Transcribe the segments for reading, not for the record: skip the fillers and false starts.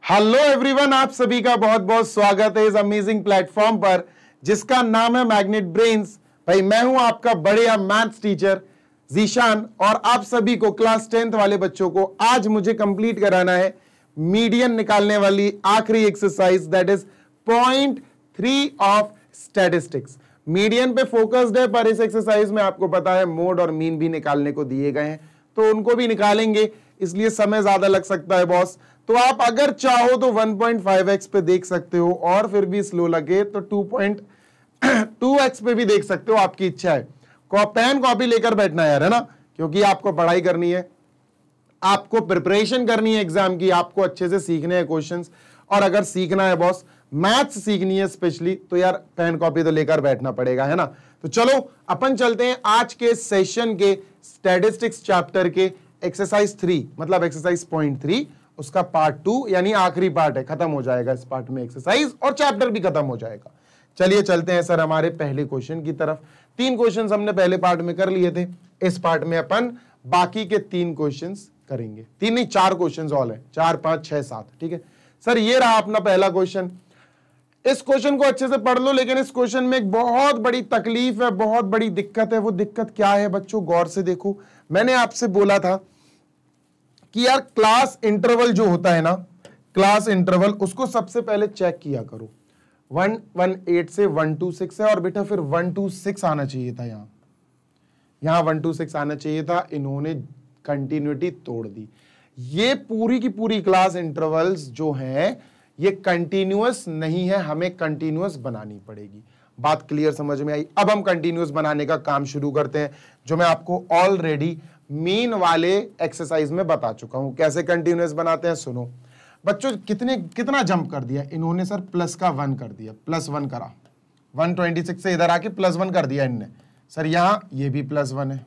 Hello everyone, आप सभी का बहुत बहुत स्वागत है इस अमेजिंग प्लेटफॉर्म पर जिसका नाम है मैग्नेट ब्रेन्स। भाई मैं हूं आपका बढ़िया मैथ्स टीचर जीशान और आप सभी को क्लास 10th वाले बच्चों को आज मुझे कंप्लीट कराना है मीडियन निकालने वाली आखिरी exercise, that is point 3 of statistics. Median पे फोकस्ड है, पर इस एक्सरसाइज में आपको पता है मोड और मीन भी निकालने को दिए गए हैं, तो उनको भी निकालेंगे, इसलिए समय ज्यादा लग सकता है बॉस। तो आप अगर चाहो तो 1.5x पे देख सकते हो और फिर भी स्लो लगे तो 2.2x पे भी देख सकते हो, आपकी इच्छा है। पेन कॉपी लेकर बैठना यार, है ना, क्योंकि आपको पढ़ाई करनी है, आपको प्रिपरेशन करनी है एग्जाम की, आपको अच्छे से सीखने हैं क्वेश्चंस। और अगर सीखना है बॉस, मैथ्स सीखनी है स्पेशली, तो यार पेन कॉपी तो लेकर बैठना पड़ेगा, है ना। तो चलो अपन चलते हैं आज के सेशन के स्टैटिस्टिक्स चैप्टर के एक्सरसाइज 3, मतलब एक्सरसाइज पॉइंट 3, उसका पार्ट 2 यानी आखिरी पार्ट है, खत्म हो जाएगा इस पार्ट में एक्सरसाइज और चैप्टर भी खत्म हो जाएगा। चलिए चलते हैं सर हमारे पहले क्वेश्चन की तरफ। 3 क्वेश्चंस हमने पहले पार्ट में कर लिए थे, इस पार्ट में अपन बाकी के 3 क्वेश्चंस करेंगे। 3 नहीं 4 क्वेश्चंस ऑल है, 4 5 6 7, ठीक है सर। ये रहा अपना पहला क्वेश्चन। इस क्वेश्चन को अच्छे से पढ़ लो, लेकिन इस क्वेश्चन में एक बहुत बड़ी तकलीफ है, बहुत बड़ी दिक्कत है। वो दिक्कत क्या है बच्चों, गौर से देखो। मैंने आपसे बोला था कि यार क्लास इंटरवल जो होता है ना, क्लास इंटरवल, उसको सबसे पहले चेक किया करो। 118 से 126 है और बेटा फिर 126 आना चाहिए था, यहां 126 आना चाहिए था, इन्होंने कंटिन्यूटी तोड़ दी। ये पूरी की पूरी क्लास इंटरवल्स जो हैं ये कंटिन्यूअस नहीं है, हमें कंटिन्यूअस बनानी पड़ेगी। बात क्लियर समझ में आई। अब हम कंटिन्यूअस बनाने का काम शुरू करते हैं, जो मैं आपको ऑलरेडी मीन वाले एक्सरसाइज में बता चुका हूं। कैसे कंटिन्यूअस बनाते हैं सुनो बच्चों। कितना जंप कर दिया इन्होंने सर, प्लस का 1 कर दिया, +1 करा, 126 से इधर आके +1 कर दिया इनने। सर यहां ये भी +1 है,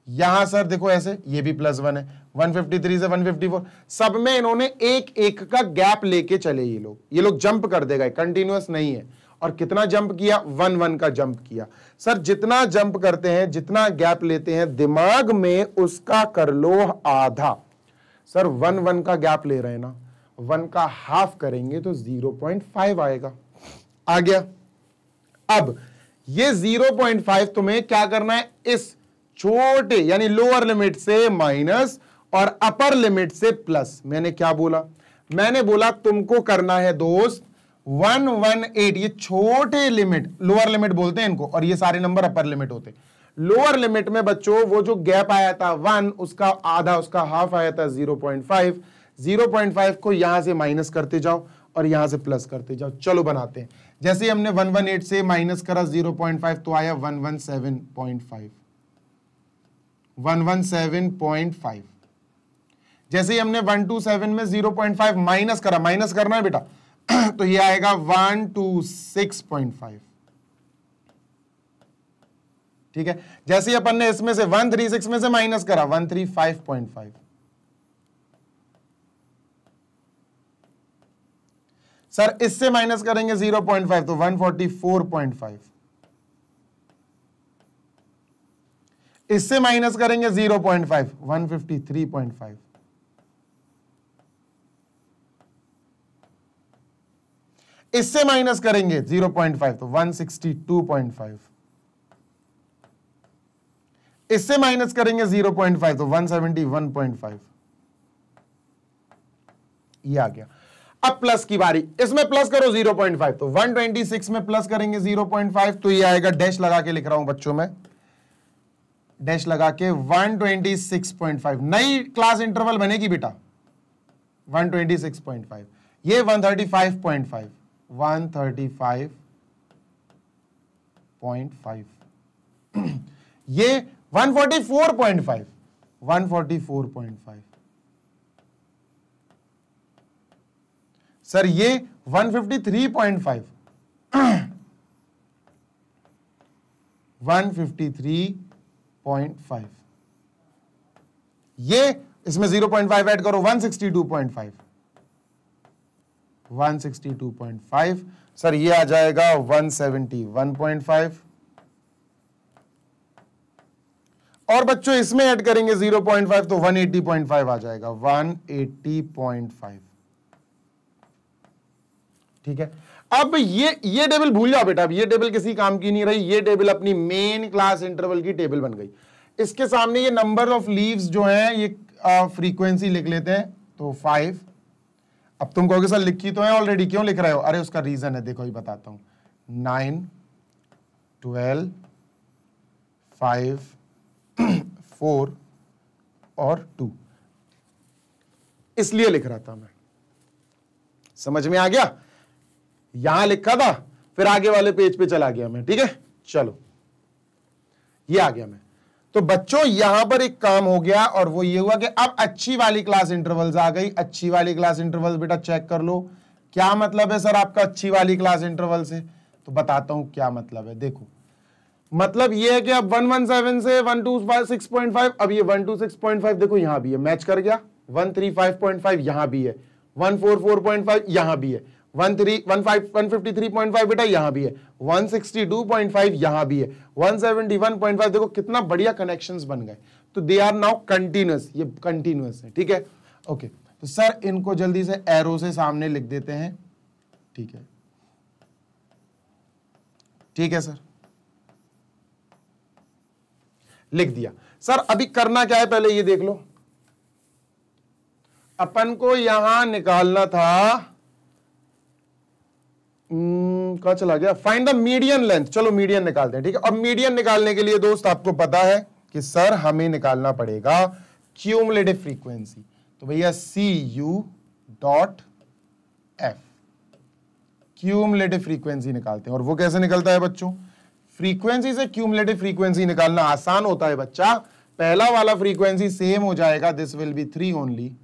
यहां सर देखो ऐसे ये भी +1 है, 153 से 154, सब में इन्होंने एक एक का गैप लेके चले। ये लोग जंप कर देगा, कंटिन्यूअस नहीं है। और कितना जंप किया, 1 का जंप किया। सर जितना जंप करते हैं, जितना गैप लेते हैं, दिमाग में उसका कर लो आधा। सर 1 का गैप ले रहे हैं ना, 1 का हाफ करेंगे तो 0.5 आएगा। आ गया। अब ये 0.5 तुम्हें क्या करना है, इस छोटे यानी लोअर लिमिट से माइनस और अपर लिमिट से प्लस। मैंने क्या बोला, मैंने बोला तुमको करना है दोस्त 118, ये छोटे लिमिट, लोअर लिमिट बोलते हैं इनको, और ये सारे नंबर अपर लिमिट होते हैं। लोअर लिमिट में बच्चों वो जो गैप आया था 1, उसका आधा, उसका हाफ आया था 0.5। 0.5 को यहां से माइनस करते जाओ और यहां से प्लस करते जाओ। चलो बनाते हैं। जैसे हमने 118 से माइनस करा 0.5 तो आया 117.5, 117.5। जैसे ही हमने 127 में 0.5 माइनस करा, माइनस करना है बेटा, तो ये आएगा 126.5, ठीक है। जैसे ही अपन ने इसमें से 136 में से माइनस करा 135.5, सर इससे माइनस करेंगे 0.5 तो 144.5, इससे माइनस करेंगे 0.5 153.5, इससे माइनस करेंगे 0.5 तो 162.5, इससे माइनस करेंगे 0.5 तो 171.5। ये आ गया। अब प्लस की बारी, इसमें प्लस करो 0.5 तो 126 में प्लस करेंगे 0.5 तो ये आएगा, डैश लगा के लिख रहा हूं बच्चों में, डैश लगा के 126.5। नई क्लास इंटरवल बनेगी बेटा 126.5, ये 135.5, 135.5, ये 144.5, 144.5, सर ये 153.5, 153.5, ये इसमें 0.5 ऐड करो 162.5, 162.5, सर ये आ जाएगा 171.5, और बच्चों इसमें ऐड करेंगे 0.5 तो 180.5 आ जाएगा, 180.5। ठीक है। अब ये टेबल भूल जाओ बेटा, अब ये टेबल किसी काम की नहीं रही, ये टेबल अपनी मेन क्लास इंटरवल की टेबल बन गई। इसके सामने ये नंबर ऑफ लीव्स जो हैं ये फ्रीक्वेंसी लिख लेते हैं, तो 5। अब तुम कहोगे सर लिखी तो है ऑलरेडी, क्यों लिख रहे हो? अरे उसका रीजन है, देखो ये बताता हूं। 9, 12, 5, 4 और 2, इसलिए लिख रहा था मैं। समझ में आ गया? यहां लिखा था, फिर आगे वाले पेज पे चला गया मैं, ठीक है। चलो ये आ गया मैं। तो बच्चों यहां पर एक काम हो गया, और वो ये हुआ कि अब अच्छी वाली क्लास इंटरवल्स आ गई। अच्छी वाली क्लास इंटरवल्स बेटा चेक कर लो। क्या मतलब है सर आपका अच्छी वाली क्लास इंटरवल से? तो बताता हूं क्या मतलब है। देखो मतलब ये है कि अब 117 से 126.5, अब ये 126.5 देखो यहां भी है, मैच कर गया। 135.5 यहां भी है, 144.5 यहां भी है, 153.5 बेटा यहां भी है, 162.5 यहां भी है, 171.5। देखो कितना बढ़िया कनेक्शंस बन गए। तो दे आर नाउ कंटिन्यूअस, ये कंटिन्यूअस है, ठीक है। ओके, तो सर इनको जल्दी से एरो से सामने लिख देते हैं, ठीक है। ठीक है सर, लिख दिया। सर अभी करना क्या है पहले ये देख लो। अपन को यहां निकालना था, कहां चला गया, फाइंड द मीडियन लेंथ। चलो मीडियन निकालते हैं, ठीक है। अब मीडियन निकालने के लिए दोस्त आपको पता है कि सर हमें निकालना पड़ेगा क्यूमुलेटिव फ्रीक्वेंसी। तो भैया CU.F, क्यूमुलेटिव फ्रीक्वेंसी निकालते हैं। और वो कैसे निकलता है बच्चों? फ्रीक्वेंसी से क्यूमुलेटिव फ्रीक्वेंसी निकालना आसान होता है बच्चा। पहला वाला फ्रीक्वेंसी सेम हो जाएगा, दिस विल बी 3 ओनली।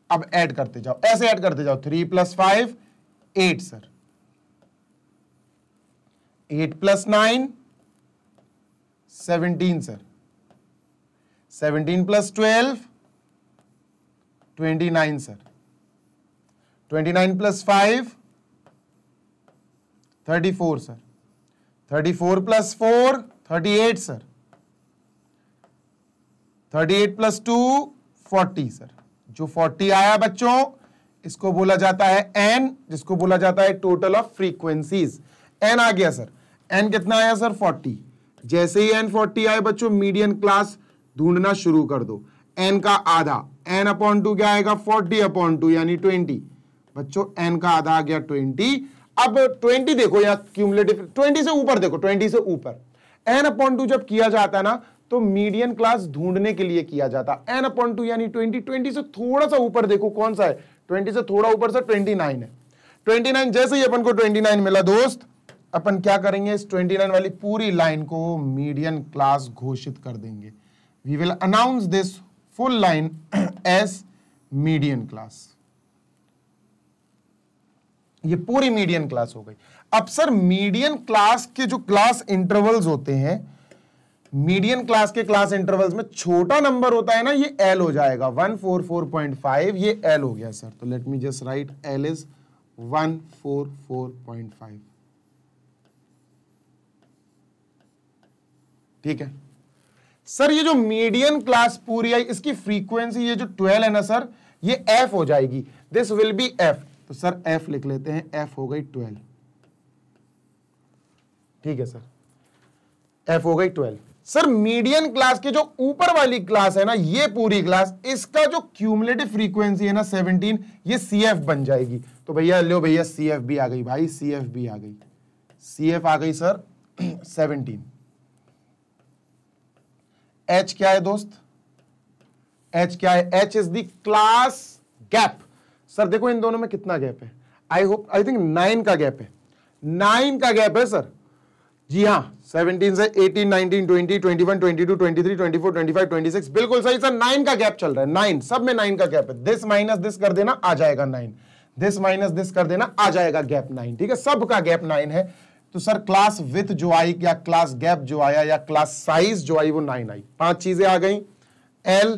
अब ऐड करते जाओ, ऐसे ऐड करते जाओ। 3 + 5 8 sir, 8 + 9 17 sir, 17 + 12 29 sir, 29 + 5 34 sir, 34 + 4 38 sir, 38 + 2 40 sir. जो 40 आया बच्चों इसको बोला जाता है n, जिसको बोला जाता है टोटल ऑफ फ्रीक्वेंसीज। n आ गया सर, n कितना आया सर 40। जैसे ही n 40 आए बच्चों मीडियन क्लास ढूंढना शुरू कर दो। n का आधा, n/2 क्या आएगा 40/2 यानी 20। बच्चों n का आधा आ गया 20। अब 20 देखो या क्यूमुलेटिव 20 से ऊपर देखो, 20 से ऊपर n/2 जब किया जाता है ना तो मीडियन क्लास ढूंढने के लिए किया जाता है। n/2 यानी 20। 20 से थोड़ा सा ऊपर देखो कौन सा है, 20 से थोड़ा ऊपर से 29 है। 29 जैसे ही अपन को 29 मिला दोस्त, अपन क्या करेंगे, इस 29 वाली पूरी लाइन को मीडियन क्लास घोषित कर देंगे। We will announce this full line as median class. ये पूरी मीडियन क्लास हो गई। अब सर मीडियन क्लास के जो क्लास इंटरवल्स होते हैं, मीडियन क्लास के क्लास इंटरवल्स में छोटा नंबर होता है ना, ये L हो जाएगा 144.5, ये L हो गया सर। तो let me just right L is 144.5, ठीक है सर। ये जो मीडियन क्लास पूरी आई, इसकी फ्रीक्वेंसी ये जो 12 है ना सर, ये F हो जाएगी, दिस विल बी F। तो सर F लिख लेते हैं, F हो गई 12, ठीक है सर, F हो गई 12। सर मीडियन क्लास के जो ऊपर वाली क्लास है ना, ये पूरी क्लास, इसका जो क्यूमुलेटिव फ्रीक्वेंसी है ना 17, ये CF बन जाएगी। तो भैया लो भैया CF भी आ गई भाई, CF भी आ गई, CF आ गई सर 17। H क्या है दोस्त, H क्या है, H is the class gap. Sir देखो इन दोनों में कितना गैप है, आई थिंक 9 का गैप है, 9 का गैप है सर। जी हाँ, 17 से 18, 19, 20, 21, 22, 23, 24, 25, 26, बिल्कुल सही सर, 9 का गैप चल रहा है, 9 सब में 9 का गैप है। दिस माइनस दिस कर देना आ जाएगा 9, दिस माइनस दिस कर देना आ जाएगा गैप 9, ठीक है, सबका गैप 9 है। तो सर क्लास विथ जो आई या क्लास गैप जो आया या क्लास साइज जो आई वो 9 आई। 5 चीजें आ गई, L,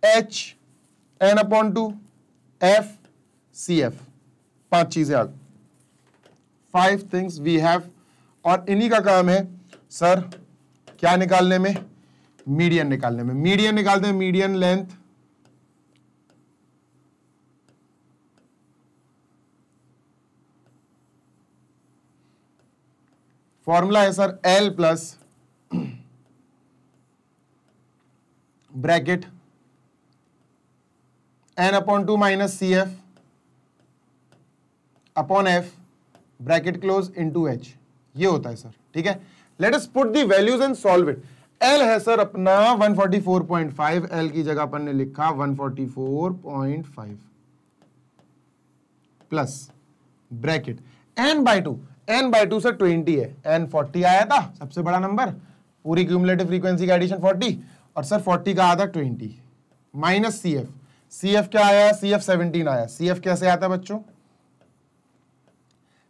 H, n/2, F, CF, 5 चीजें आ गई, 5 थिंग्स वी हैव। और इन्हीं का काम है सर क्या निकालने में, मीडियन निकालने में। मीडियन निकालते हैं, मीडियन लेंथ, फॉर्मूला है sir L plus bracket n/2 minus CF upon F bracket close into H, ये होता है सर, ठीक है। Let us put the values and solve it. L है सर अपना 144.5, L की जगह अपन ने लिखा 144.5 प्लस ब्रैकेट n/2 सर 20 है, n 40 आया था सबसे बड़ा नंबर, पूरी क्यूमुलेटिव फ्रीक्वेंसी का एडिशन 40 और सर 40 का आधा 20 माइनस CF क्या आया, CF 17 आया। CF कैसे आता है बच्चों,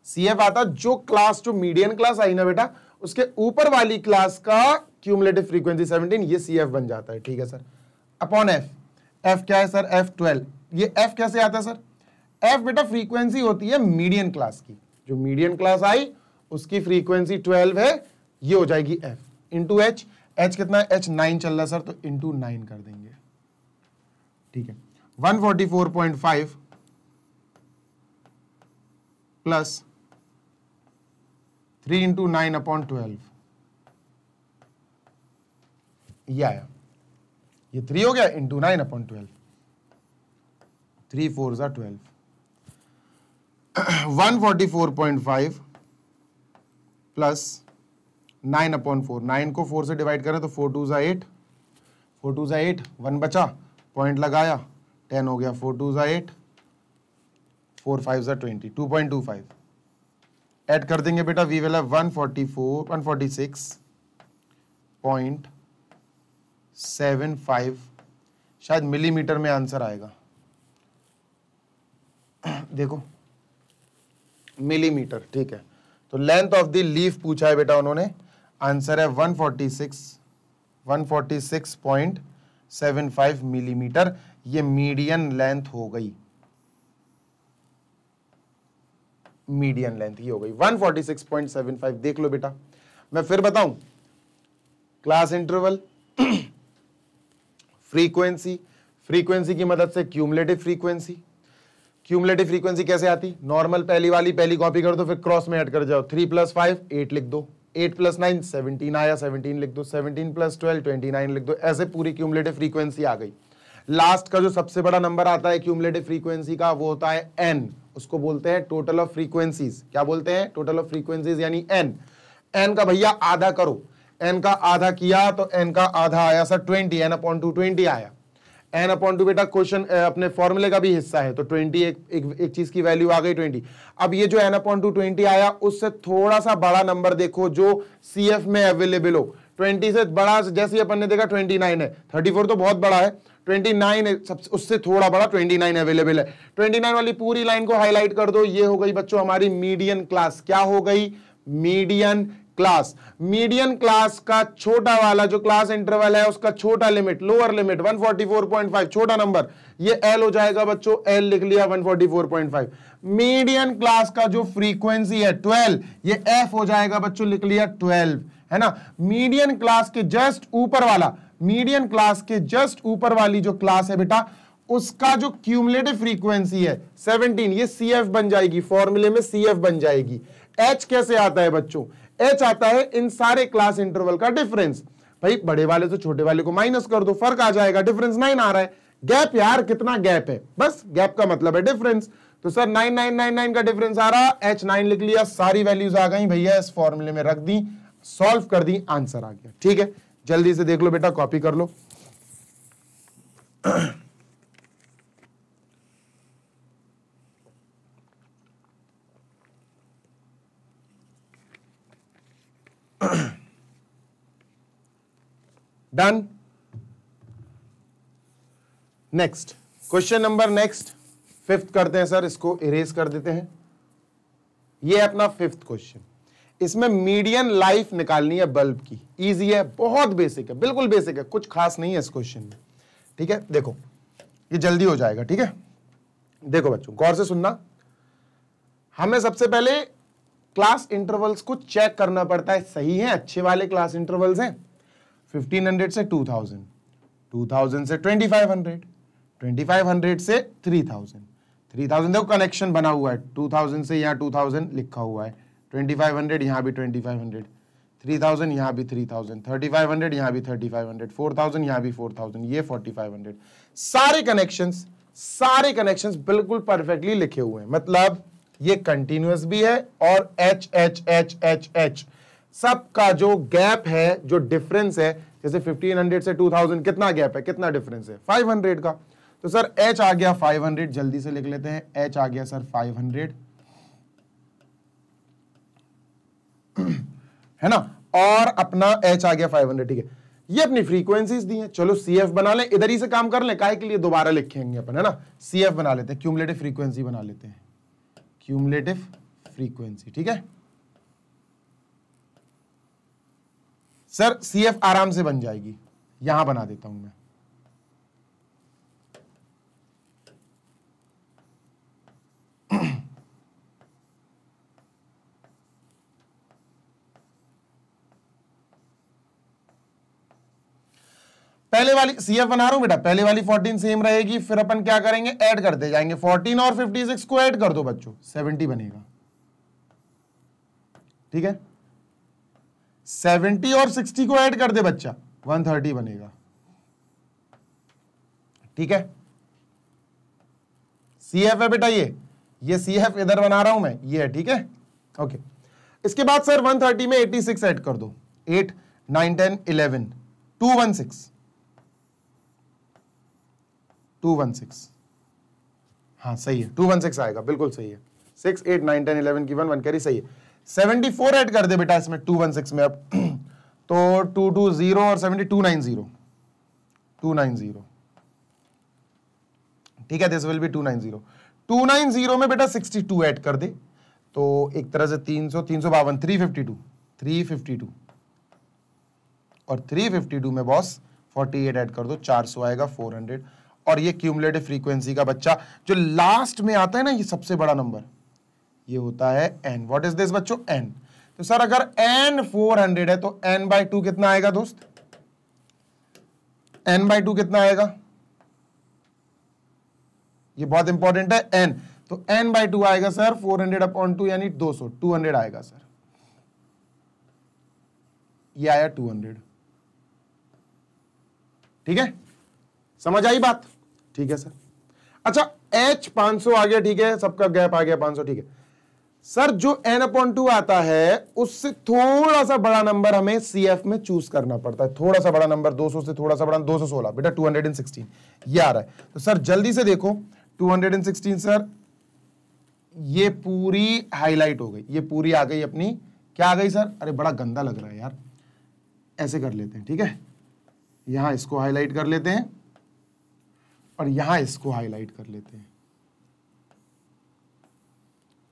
CF आता जो क्लास, जो मीडियन क्लास आई ना बेटा, उसके ऊपर वाली क्लास का क्यूमुलेटिव फ्रीक्वेंसी 17, ये CF बन जाता है, ठीक है सर, अपॉन F क्या है सर, F 12। ये F कैसे आता है सर, F बेटा फ्रीक्वेंसी होती है मीडियन क्लास की, जो मीडियन क्लास आई उसकी फ्रीक्वेंसी 12 है, ये हो जाएगी F इंटू H कितना है, H 9 चल रहा है सर, तो इंटू 9 कर देंगे, ठीक है। 144.5 प्लस 3 इंटू 9 अपॉन 12, ये आया, ये 3 हो गया इंटू 9 अपॉन 12, 3 4 जा 12। 144.5 प्लस 9 अपॉन 4, 9 को 4 से डिवाइड करें तो 4 2 जा 8, 4 2 जा 8, 1 बचा, पॉइंट लगाया, 10 हो गया, 4 2 जा 8, 4 5 जा 20, 2.25 ऐड कर देंगे बेटा, वी विल हैव 146.75, शायद मिलीमीटर में आंसर आएगा, देखो मिलीमीटर, ठीक है। तो लेंथ ऑफ द लीफ पूछा है बेटा उन्होंने, आंसर है 146.75 मिलीमीटर, ये मीडियन लेंथ हो गई, मीडियन लेंथ ही हो गई 146.75। देख लो बेटा, मैं फिर बताऊं, क्लास इंटरवल, फ्रीक्वेंसी की मदद से क्यूमुलेटिव फ्रीक्वेंसी कैसे आती, नॉर्मल पहली कॉपी कर दो, फिर क्रॉस में ऐड कर जाओ, 3 + 5 8 लिख दो, 8 + 9 17 आया, 17 लिख दो, 17 + 12 29 लिख दो, ऐसे पूरी क्यूमुलेटिव फ्रीक्वेंसी आ गई। लास्ट का जो सबसे बड़ा नंबर आता है क्यूमुलेटिव फ्रीक्वेंसी का, वो होता है n, उसको बोलते हैं टोटल ऑफ फ्रीक्वेंसीज। क्या बोलते हैं, टोटल ऑफ फ्रीक्वेंसीज यानी n का भैया आधा करो, n का आधा किया तो n का आधा आया सर 20, n/2 20 आया, n/2 बेटा क्वेश्चन अपने फॉर्मूले का भी हिस्सा है, तो 20 एक चीज की वैल्यू आ गई 20। अब ये जो n/2 20 आया, उससे थोड़ा सा बड़ा नंबर देखो जो CF में अवेलेबल हो, 20 से बड़ा, जैसे अपन ने देखा 29 है, 34 तो बहुत बड़ा है, 29 है, उससे थोड़ा बड़ा 29 अवेलेबल है। 29 वाली पूरी लाइन को हाईलाइट कर दो, ये हो गई बच्चों हमारी मीडियन क्लास। क्या हो गई, मीडियन क्लास। मीडियन क्लास का छोटा वाला जो क्लास इंटरवल है उसका छोटा लिमिट, लोअर लिमिट 144.5, छोटा नंबर, ये L हो जाएगा बच्चों, L लिख लिया 144.5। मीडियन क्लास का जो फ्रीक्वेंसी है 12, ये F हो जाएगा बच्चों, लिख लिया 12, है ना। मीडियन क्लास के जस्ट ऊपर वाला, मीडियन क्लास के जस्ट ऊपर वाली जो क्लास है बेटा, उसका जो क्यूमुलेटिव फ्रीक्वेंसी है 17, ये CF बन जाएगी, फॉर्मूले में CF बन जाएगी। H कैसे आता है बच्चों, H आता है इन सारे क्लास इंटरवल का डिफरेंस। भाई बड़े वाले से छोटे वाले को माइनस कर दो, फर्क आ जाएगा, डिफरेंस 9 आ रहा है, गैप यार कितना गैप है, बस गैप का मतलब है डिफरेंस। तो सर 9999 का डिफरेंस आ रहा, H 9 लिख लिया, सारी वैल्यूज आ गई भैया, इस फॉर्मूले में रख दी, सॉल्व कर दी, आंसर आ गया। ठीक है, जल्दी से देख लो बेटा, कॉपी कर लो। Done. Next question number, next 5th करते हैं सर, इसको इरेज कर देते हैं। ये अपना 5th क्वेश्चन, इसमें मीडियन लाइफ निकालनी है बल्ब की। इजी है, बहुत बेसिक है, बिल्कुल बेसिक है, कुछ खास नहीं है इस क्वेश्चन में। ठीक है, देखो ये जल्दी हो जाएगा। ठीक है, देखो बच्चों गौर से सुनना, हमें सबसे पहले क्लास इंटरवल्स को चेक करना पड़ता है, सही है, अच्छे वाले क्लास इंटरवल्स हैं। 1500 से 2000, 2000 से 2500, 2500 से 3000, 3000 देखो कनेक्शन बना हुआ है, 2000 से यहाँ 2000 लिखा हुआ है, 2500 यहां भी 2500, 3000 यहां भी 3000, 3500 यहां भी 3500, 4000 यहां भी 4000, ये 4500। सारे कनेक्शंस बिल्कुल परफेक्टली लिखे हुए हैं, मतलब ये कंटिन्यूअस भी है और H H H H H सबका जो गैप है, जो डिफरेंस है, जैसे 1500 से 2000 कितना गैप है, कितना डिफरेंस है, 500 का। तो सर एच आ गया 500, जल्दी से लिख लेते हैं, एच आ गया सर 500 है ना, और अपना एच आ गया 500। ठीक है, ये अपनी फ्रीक्वेंसीज दी हैं। चलो सीएफ बना लें, इधर ही से काम कर लें, काहे के लिए दोबारा लिखेंगे अपन, है ना। सीएफ बना लेते हैं, क्यूमुलेटिव फ्रीक्वेंसी बना लेते हैं, क्यूमुलेटिव फ्रीक्वेंसी। ठीक है सर, सीएफ आराम से बन जाएगी, यहां बना देता हूं मैं। पहले वाली सीएफ बना रहा हूं बेटा, पहले वाली 14 सेम रहेगी, फिर अपन क्या करेंगे, ऐड करते जाएंगे। 14 और 56 को ऐड कर दो बच्चों, 70 बनेगा। ठीक है, 70 और 60 को ऐड कर दे बच्चा, 130 बनेगा। ठीक है, सीएफ है बेटा, ये सीएफ इधर बना रहा हूं मैं, ये है। ठीक है, ओके। इसके बाद सर 130 में 86 ऐड कर दो, 8 9 10 11 216 216, हाँ सही है, 216 आएगा, बिल्कुल सही है। 6 8 9 10 11 की 1 1 कैरी, सही है। 74 ऐड कर दे बेटा इसमें 216 में, अब तो 220 और 70 290। ठीक है, दिस विल बी 290। 290 में बेटा 62 ऐड कर दे, तो एक तरह से 300 352 352 और 352 में बॉस 48 ऐड कर दो, 400 आएगा, 400। और ये क्यूमुलेटिव फ्रीक्वेंसी का बच्चा जो लास्ट में आता है ना, ये सबसे बड़ा नंबर, ये होता है n। व्हाट इज दिस बच्चों, n। तो सर अगर n 400 है तो n/2 कितना आएगा दोस्त, n/2 कितना आएगा, ये बहुत इंपॉर्टेंट है, n। तो n/2 आएगा सर 400/2 यानी 200, 200 आएगा सर, ये आया 200। ठीक है, समझ आई बात, ठीक है सर। अच्छा h 500 आ गया, ठीक है, सबका गैप आ गया 500। ठीक है सर, जो n/2 आता है उससे थोड़ा सा बड़ा नंबर हमें CF में चूज करना पड़ता है, थोड़ा सा बड़ा नंबर, 200 से थोड़ा सा बड़ा, 216 बेटा, 216 ये आ रहा है। तो सर जल्दी से देखो 216 सर, ये पूरी हाईलाइट हो गई, ये पूरी आ गई अपनी, क्या आ गई सर, अरे बड़ा गंदा लग रहा है यार, ऐसे कर लेते हैं। ठीक है, यहां इसको हाईलाइट कर लेते हैं और यहां इसको हाईलाइट कर लेते हैं।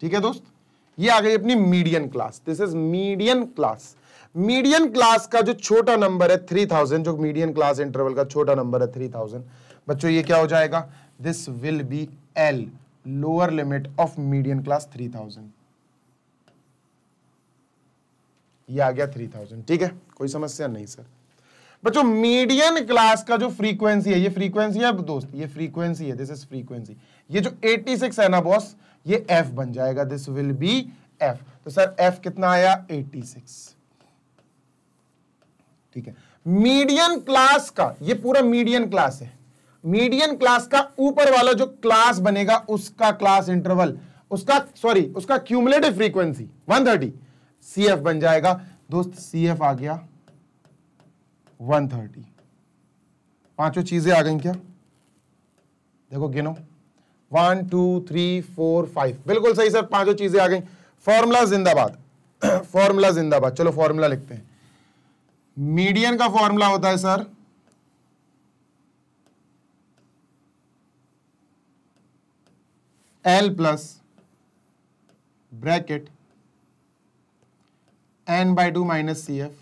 ठीक है दोस्त, ये आ गई अपनी median class, this is median class. Median class का जो छोटा नंबर है 3000, जो मीडियन क्लास इंटरवल का छोटा नंबर है 3000 बच्चों, ये क्या हो जाएगा, this will be L, lower limit of median class 3000। ये आ गया 3000। ठीक है, कोई समस्या नहीं सर। बच्चों मीडियन क्लास का जो फ्रीक्वेंसी है, ये फ्रीक्वेंसी है दोस्त, ये फ्रीक्वेंसी है, दिस इज फ्रीक्वेंसी। ये जो 86 है ना बॉस, ये f बन जाएगा, दिस विल बी f। तो सर f कितना आया, 86। ठीक है, मीडियन क्लास का ये पूरा मीडियन क्लास है, मीडियन क्लास का ऊपर वाला जो क्लास बनेगा उसका क्लास इंटरवल, उसका क्यूमुलेटिव फ्रीक्वेंसी 130 CF बन जाएगा दोस्त। CF आ गया 130। पांचों चीजें आ गई क्या, देखो गिनो, 1 2 3 4 5, बिल्कुल सही सर, पांचों चीजें आ गई। फॉर्मूला जिंदाबाद फॉर्मूला जिंदाबाद। चलो फॉर्मूला लिखते हैं। मीडियन का फॉर्मूला होता है sir L plus bracket n/2 minus CF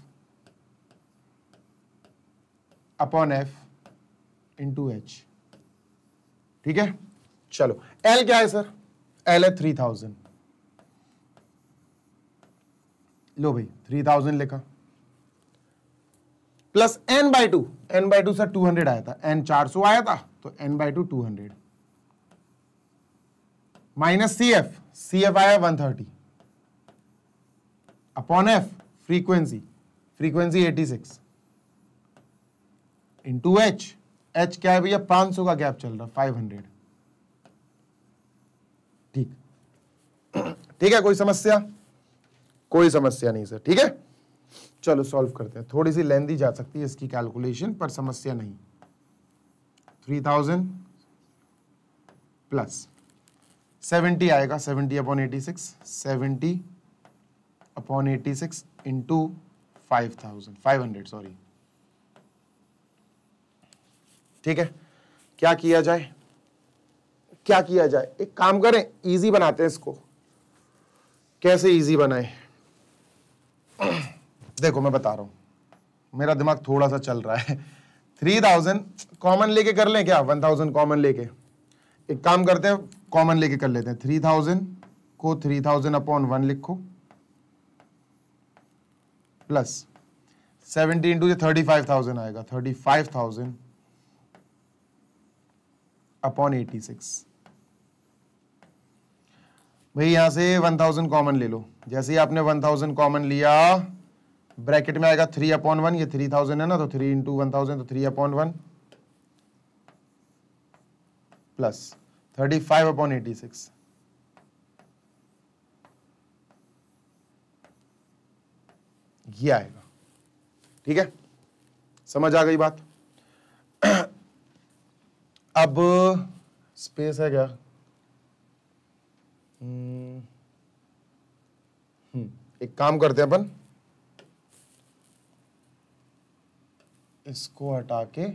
upon F into H। ठीक है, चलो L क्या है सर, L है 3000। लो भाई 3000 लिखा, प्लस n/2, n/2 सर 200 आया था, n 400 आया था तो n/2 200 माइनस CF, CF आया 130। Upon F frequency, frequency 86 into H, H क्या है भैया 500 का गैप चल रहा, 500। ठीक, ठीक है, कोई समस्या? कोई समस्या नहीं सर, ठीक है। चलो सॉल्व करते हैं, थोड़ी सी लेंथी जा सकती है इसकी कैलकुलेशन, पर समस्या नहीं। 3000 प्लस 70 आएगा, 70 अपॉन 86, 70 अपॉन 86 इंटू 500 सॉरी। ठीक है, क्या किया जाए, क्या किया जाए? एक काम करें, इजी बनाते हैं इसको। कैसे इजी बनाए? देखो मैं बता रहा हूं, मेरा दिमाग थोड़ा सा चल रहा है। 3000 कॉमन लेके कर लें क्या? 1000 कॉमन लेके, एक काम करते हैं, कॉमन लेके कर लेते हैं। 3000 को 3000 अपॉन 1 लिखो, प्लस 70 इंटू 35,000 आएगा, 35,000 अपॉन 86। भाई यहां से 1000 कॉमन ले लो। जैसे ही आपने 1000 कॉमन लिया, ब्रैकेट में आएगा 3 अपॉन 1, ये 3000 है ना, तो 3 इंटू 1000 तो 3 अपॉन 1 प्लस 35 अपॉन 86। ये आएगा, ठीक है, समझ आ गई बात? अब स्पेस है क्या? एक काम करते हैं अपन, इसको हटा के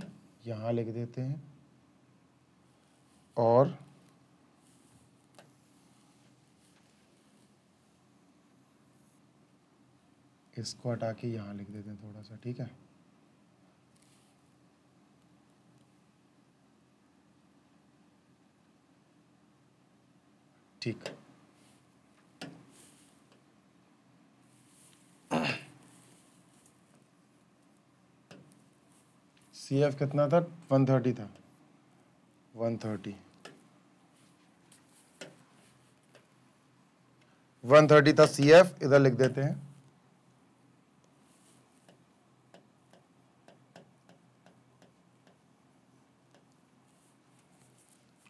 यहां लिख देते हैं और इसको हटा के यहां लिख देते हैं थोड़ा सा, ठीक है। ठीक, CF कितना था? 130 था, 130 था CF, इधर लिख देते हैं।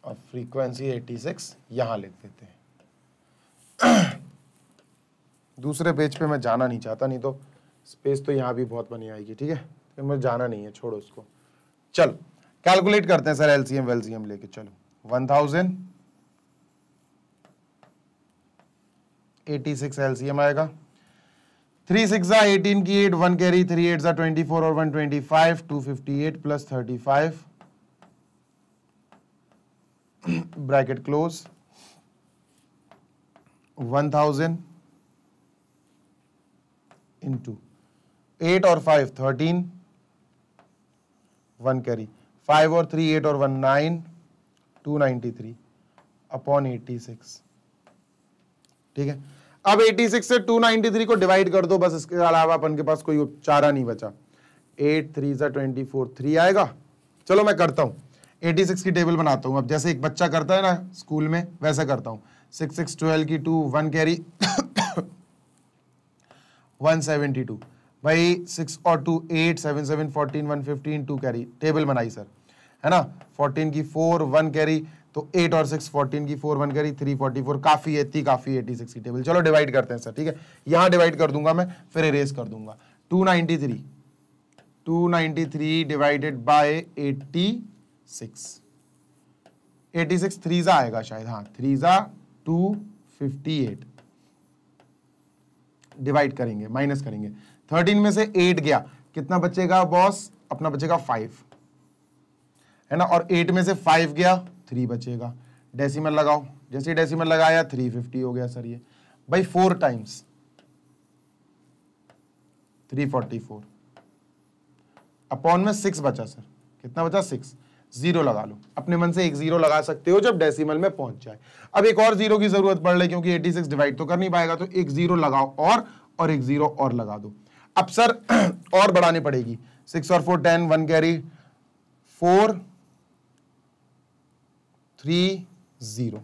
और फ्रीक्वेंसी 86 यहां लिख देते हैं। दूसरे पेज पे मैं जाना नहीं चाहता, नहीं तो स्पेस तो यहां भी बहुत बनी आएगी, ठीक है, तो मुझे जाना नहीं है, छोड़ो उसको। चलो कैलकुलेट करते हैं सर, एलसीएम वेलसीएम लेके। चलो 1000 86 एलसीएम आएगा। 3 6 18 की 8, 1 कैरी, 3 8 24 और 125, 258 प्लस 35 ब्रैकेट क्लोज। 1000 इंटू 8 और 5 13, 1 कैरी, 5 और 3 8 और 1 9, 293 अपॉन 86। ठीक है, अब 86 से 293 को डिवाइड कर दो, बस इसके अलावा अपन के पास कोई चारा नहीं बचा। 8 3 24, 3 आएगा। चलो मैं करता हूं, 86 की टेबल बनाता हूं। अब जैसे एक बच्चा करता है ना स्कूल में, वैसा करता हूं। 6 6 12 की 2, 1 कैरी 172। भाई 6 और 2 8, 7 7 14, 115, 2 कैरी, टेबल बनाई सर, है ना। 14 की 4, 1 कैरी, तो 8 और 6, 14 की 4, 1 कैरी, 344, काफी है, इतनी काफी है 86 की टेबल। चलो डिवाइड करते हैं सर, ठीक है, यहां डिवाइड कर दूंगा मैं, फिर इरेज कर दूंगा। 293 डिवाइडेड बाय 86, 86 3 जा आएगा शायद, हाँ 3 जा 258। डिवाइड करेंगे, माइनस करेंगे, 13 में से 8 गया, कितना बचेगा बॉस? अपना बचेगा 5, है ना, और 8 में से 5 गया, 3 बचेगा। डेसिमल लगाओ, जैसे डेसिमल लगाया 350 हो गया सर ये। भाई 4 टाइम्स 344 अपॉन में 6 बचा सर, कितना बचा? 6। जीरो लगा लो, अपने मन से एक जीरो लगा सकते हो जब डेसिमल में पहुंच जाए। अब एक और जीरो की जरूरत पड़ रही, क्योंकि 86 डिवाइड तो कर नहीं पाएगा, तो एक जीरो लगाओ और एक जीरो और लगा दो। अब सर और बढ़ानी पड़ेगी। 6 और 4 10, 1 कैरी, 4 3 0,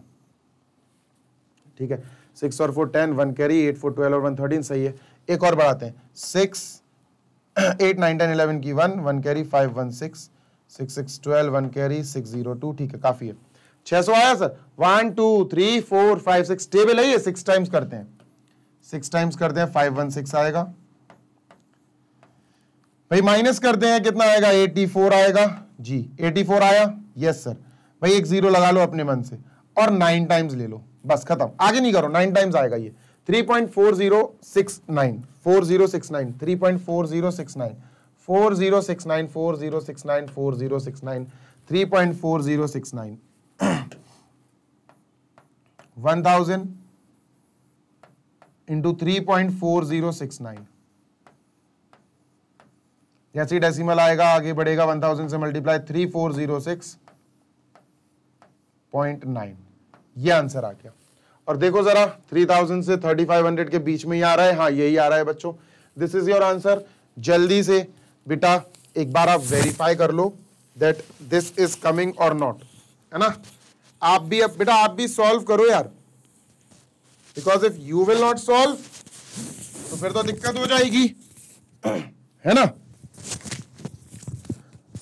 ठीक है। 6 और 4 10, 1 कैरी, 8 4 12 और 1 13, सही है। एक और बढ़ाते हैं, 6 8 9 10 11 की 1 कैरी, 5 1 6 6 6 12 1 कैरी, 6 0 2, ठीक है, काफी है। 600 आया सर, 1 2 3 4 5 6, टेबल है ये, 6 टाइम्स करते हैं, 6 टाइम्स करते हैं, 5 1 6 आएगा भाई, माइनस करते हैं कितना आएगा, 84 आएगा जी, 84 आया, यस सर भाई, एक जीरो लगा लो अपने मन से और 9 टाइम्स ले लो, बस खत्म, आगे नहीं करो, 9 टाइम्स आएगा ये, 3.4069 4069 3.4069 4069 4069 4069 3.4069 1000 इंटू 3.4069, जैसे डेसिमल आएगा आगे बढ़ेगा, 1000 से मल्टीप्लाई 3406.9, ये आंसर आ गया। और देखो जरा 3000 से 3500 के बीच में ही आ रहा है, हाँ यही आ रहा है बच्चों, दिस इज योर आंसर। जल्दी से बेटा एक बार आप वेरीफाई कर लो दैट दिस इज कमिंग और नॉट, है ना। आप भी अब बेटा आप भी सॉल्व करो यार, because if you will not solve तो फिर तो दिक्कत हो जाएगी, है ना।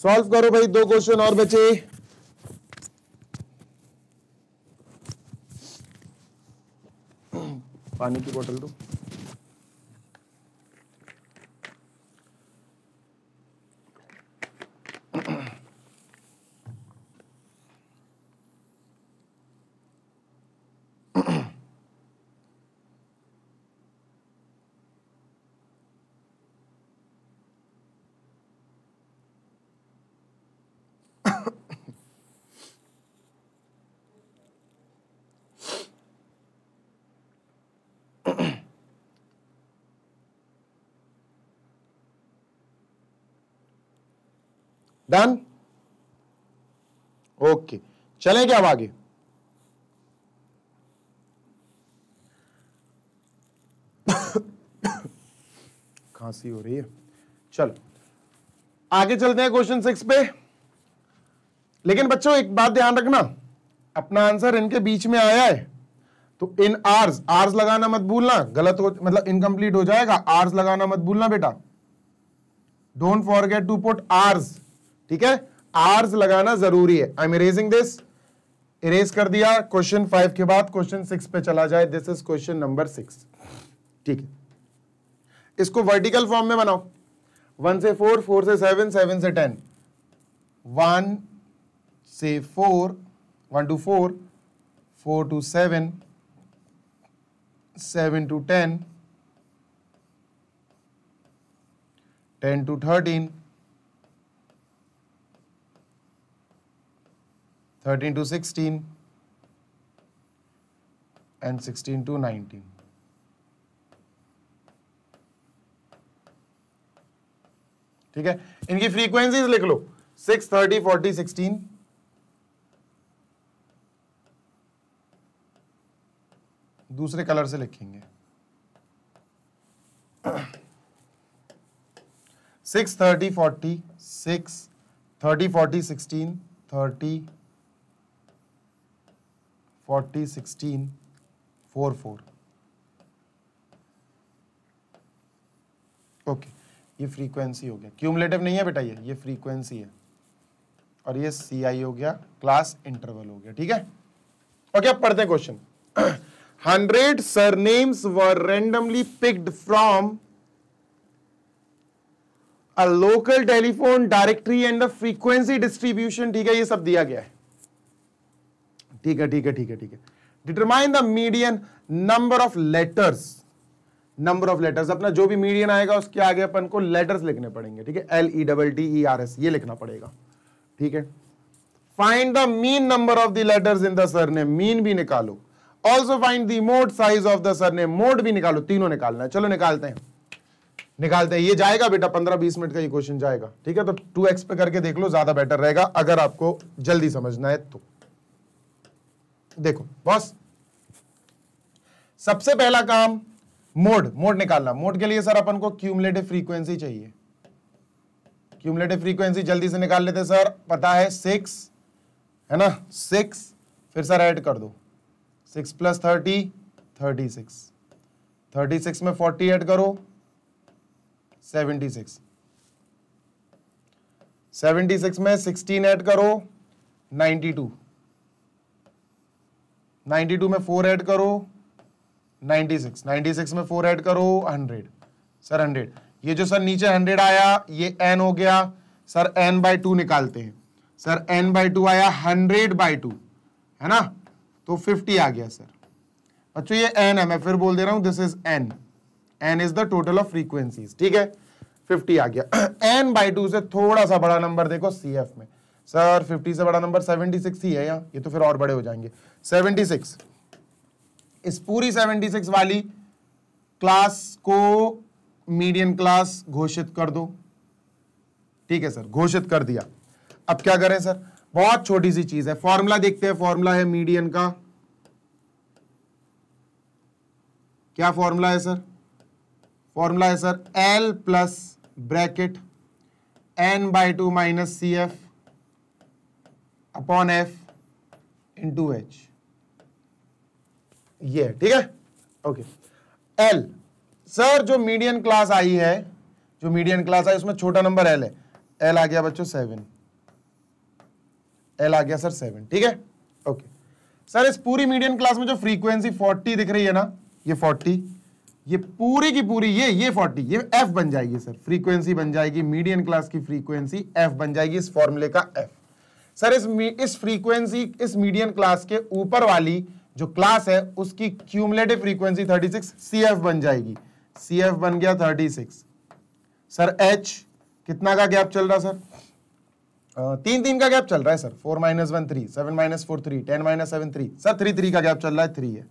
सॉल्व करो भाई, 2 क्वेश्चन और बचे। पानी की बोतल दो। डन, ओके, चलें क्या अब आगे। खांसी हो रही है, चलो आगे चलते हैं क्वेश्चन 6 पे। लेकिन बच्चों एक बात ध्यान रखना, अपना आंसर इनके बीच में आया है तो इन आर्स लगाना मत भूलना, गलत हो मतलब इनकम्प्लीट हो जाएगा, आर्स लगाना मत भूलना बेटा, don't forget to put R's, ठीक है, आर्स लगाना जरूरी है। I am erasing this, erase कर दिया, क्वेश्चन 5 के बाद क्वेश्चन 6 पे चला जाए, दिस इज क्वेश्चन नंबर 6, ठीक है। इसको वर्टिकल फॉर्म में बनाओ, 1 से 4, 4 से 7, 7 से 10, 1 से 4, 1 to 4, 4 to 7, 7 to 10, 10 to 13, 13 to 16, and 16 to 19. ठीक है, इनकी फ्रीक्वेंसीज लिख लो, 6, 30, 40, 16, दूसरे कलर से लिखेंगे, 6, 30, 40, 6, 30, 40, 16, 30, 40, 16, 4, 4, ओके, ये फ्रीक्वेंसी हो गया, क्यूमुलेटिव नहीं है बेटा, ये फ्रीक्वेंसी है, और ये CI हो गया, क्लास इंटरवल हो गया, ठीक है। ओके, अब पढ़ते हैं question. 100 surnames were randomly picked from a local telephone directory and the frequency distribution, ठीक है, ये सब दिया गया है, ठीक है, ठीक है, ठीक है, ठीक है। Determine the median number of letters, number of letters, अपना जो भी मीडियन आएगा उसके आगे अपन को लेटर्स लिखने पड़ेंगे, ठीक है, LETTERS, ये लिखना पड़ेगा, ठीक है। Find the mean number of the letters in the surname, mean भी निकालो, also find the mode size of the surname, mode भी निकालो, तीनों निकालना है, चलो निकालते हैं, निकालते हैं। ये जाएगा बेटा 15-20 मिनट का ये क्वेश्चन जाएगा, ठीक है, तो 2x पे करके देख लो, ज्यादा बेटर रहेगा अगर आपको जल्दी समझना है तो। देखो बॉस, सबसे पहला काम मोड निकालना। मोड के लिए सर अपन को क्यूमुलेटिव फ्रीक्वेंसी चाहिए, क्यूमुलेटिव फ्रीक्वेंसी जल्दी से निकाल लेते सर, पता है 6 है ना, 6 फिर सर ऐड कर दो, 6 + 30 36, 36 में 40 ऐड करो 76। 76 में 16 ऐड करो 92, 92 में 4 ऐड करो 96, 96 में 4 ऐड करो 100 सर 100। ये जो सर नीचे 100 आया ये n हो गया सर, n/2 निकालते हैं सर, n/2 आया 100/2 है ना, तो 50 आ गया सर। बच्चों ये n है, मैं फिर बोल दे रहा हूं, this is n, n is the total of frequencies, ठीक है। 50 आ गया। n/2 से थोड़ा सा बड़ा नंबर देखो CF में सर, 50 से बड़ा नंबर 76 ही है यहाँ, ये तो फिर और बड़े हो जाएंगे। 76, इस पूरी 76 वाली क्लास को मीडियन क्लास घोषित कर दो, ठीक है सर, घोषित कर दिया। अब क्या करें सर, बहुत छोटी सी चीज है, फॉर्मूला देखते हैं। फॉर्मूला है मीडियन का, क्या फॉर्मूला है सर? फॉर्मूला है sir L plus bracket n/2 minus CF upon F into H, ये ठीक है, ओके। L सर जो मीडियन क्लास आई है, जो मीडियन क्लास आई उसमें छोटा नंबर L है, L आ गया बच्चों 7, L आ गया सर 7, ठीक है, ओके सर। इस पूरी मीडियन क्लास में जो फ्रीक्वेंसी 40 दिख रही है ना, ये 40, ये पूरी की पूरी ये 40, ये F बन जाएगी सर, फ्रीक्वेंसी बन जाएगी मीडियन क्लास की फ्रीक्वेंसी F बन जाएगी इस फॉर्मूले का F। सर इस फ्रीक्वेंसी, इस मीडियन क्लास के ऊपर वाली जो क्लास है उसकी क्यूमुलेटिव फ्रीक्वेंसी 36 CF बन जाएगी, CF बन गया 36। सर H कितना का गैप चल रहा सर? 3 का गैप चल रहा है सर, 4 - 1 3, 7 - 4 3, 10 - 7 3, सर 3 का गैप चल रहा है, 3 है,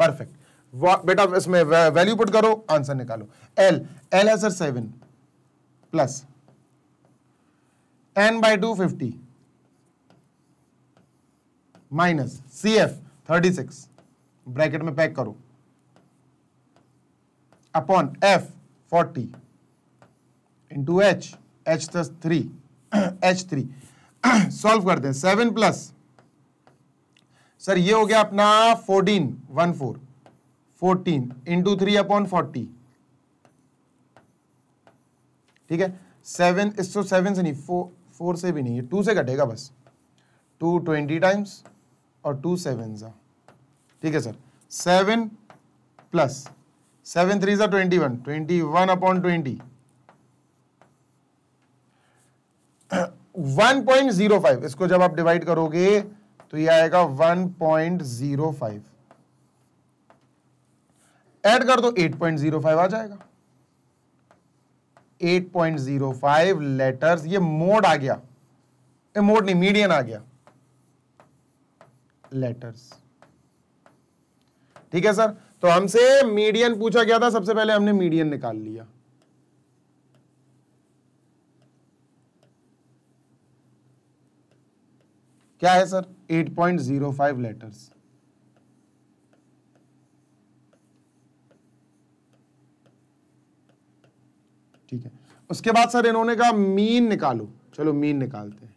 परफेक्ट। बेटा इसमें वैल्यू पुट करो, आंसर निकालो। L है sir 7 plus n/2 50 minus CF 36 bracket में पैक करो upon F 40 into H 3 H3 solve करते हैं। 7 प्लस सर ये हो गया अपना 14 इंटू 3 अपॉन 40, ठीक है। 7 इसको 7 से नहीं, 4 से भी नहीं, ये 2 से कटेगा बस, 2 20 टाइम्स और 2 7 ठीक है सर। 7 प्लस 7 3 21 अपॉन 20, 1.05, इसको जब आप डिवाइड करोगे तो ये आएगा 1.05, ऐड कर दो 8.05 आ जाएगा, 8.05 लेटर्स। ये मोड आ गया, ये मोड नहीं मीडियन आ गया, लेटर्स, ठीक है सर। तो हमसे मीडियन पूछा गया था, सबसे पहले हमने मीडियन निकाल लिया। क्या है सर? 8.05 लेटर्स, ठीक है। उसके बाद सर इन्होंने कहा मीन निकालो, चलो मीन निकालते हैं,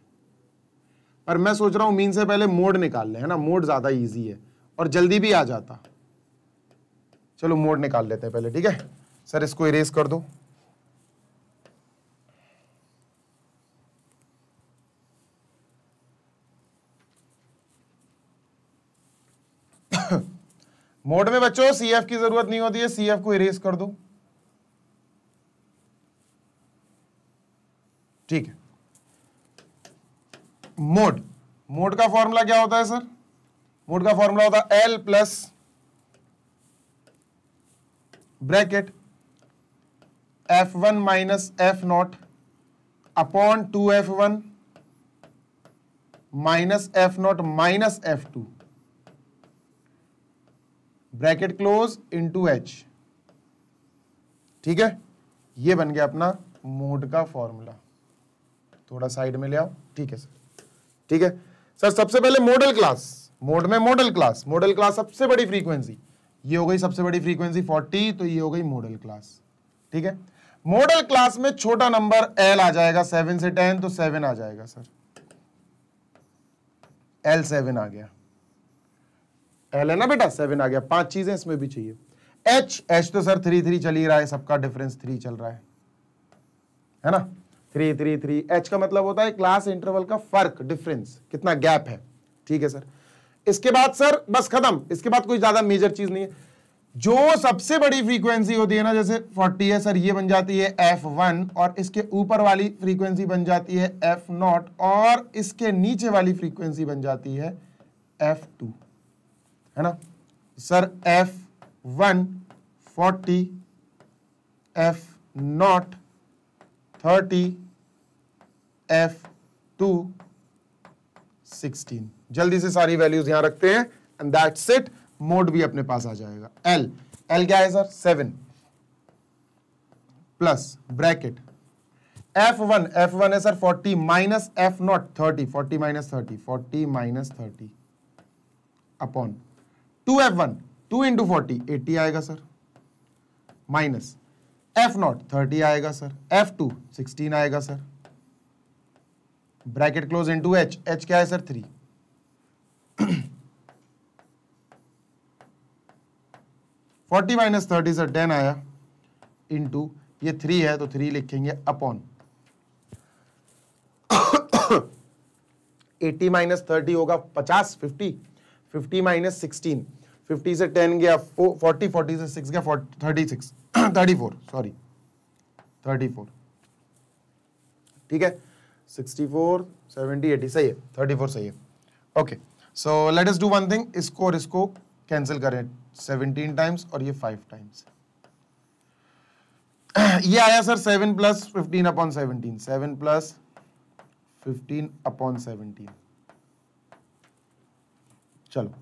पर मैं सोच रहा हूं मीन से पहले मोड निकाल लें, है ना, मोड ज्यादा इजी है और जल्दी भी आ जाता। चलो मोड निकाल लेते हैं पहले, ठीक है सर। इसको इरेज कर दो, मोड में बच्चों CF की जरूरत नहीं होती है, CF को इरेज कर दो, ठीक है। मोड का फॉर्मूला क्या होता है सर? मोड का फॉर्मूला होता है L plus bracket F1 minus F0 upon 2F1 minus F0 minus F2 bracket close into H, ठीक है। ये बन गया अपना मोड का फॉर्मूला, थोड़ा साइड में ले आओ, ठीक है सर, ठीक है सर। सबसे पहले मॉडल क्लास, मोड में मॉडल क्लास, मॉडल क्लास सबसे बड़ी फ्रीक्वेंसी, ये हो गई सबसे बड़ी फ्रीक्वेंसी 40, तो ये हो गई मॉडल क्लास, ठीक है। मॉडल क्लास में छोटा नंबर L आ जाएगा, 7 से 10 तो 7 आ जाएगा सर, L 7 आ गया, L है ना बेटा, 7 आ गया। 5 चीजें इसमें भी चाहिए। H तो सर 3 चल ही रहा है, सबका डिफरेंस 3 चल रहा है, है ना, 3 3 3। h का मतलब होता है क्लास इंटरवल का फर्क, डिफरेंस, कितना गैप है, ठीक है सर। इसके बाद सर बस खत्म, इसके बाद कोई ज्यादा मेजर चीज नहीं है। जो सबसे बड़ी फ्रीक्वेंसी होती है ना, जैसे 40 है सर, ये बन जाती है f1 और इसके ऊपर वाली फ्रीक्वेंसी बन जाती है f0 और इसके नीचे वाली फ्रीक्वेंसी बन जाती है f2, है ना सर। f1 40, f0 30, f2 16। जल्दी से सारी वैल्यूज यहां रखते हैं एंड दैट्स इट। मोड भी अपने पास आ जाएगा। एल क्या है सर, 7 प्लस ब्रैकेट f1 है sir 40 minus f0 30, 40 minus 30, 40 minus 30 upon 2f1, 2 into 40 80 आएगा सर, माइनस f0 30 आएगा सर, f2 16 आएगा sir, bracket close into h क्या है सर 3, 40 माइनस 30 सर 10 आया, इंटू ये 3 है तो 3 लिखेंगे अपॉन 80 माइनस 30 होगा 50, 50 माइनस 16, 50 से 10 गया 40, 40 से 6 गया 36, 34 सॉरी 34, ठीक है, 64 70 80 सही है, 34 सही है। Okay, so let us do one thing, इसको और इसको कैंसिल करें 17 टाइम्स और ये 5 टाइम्स। ये आया sir 7 plus 15 upon 17, 7 plus 15 upon 17। चलो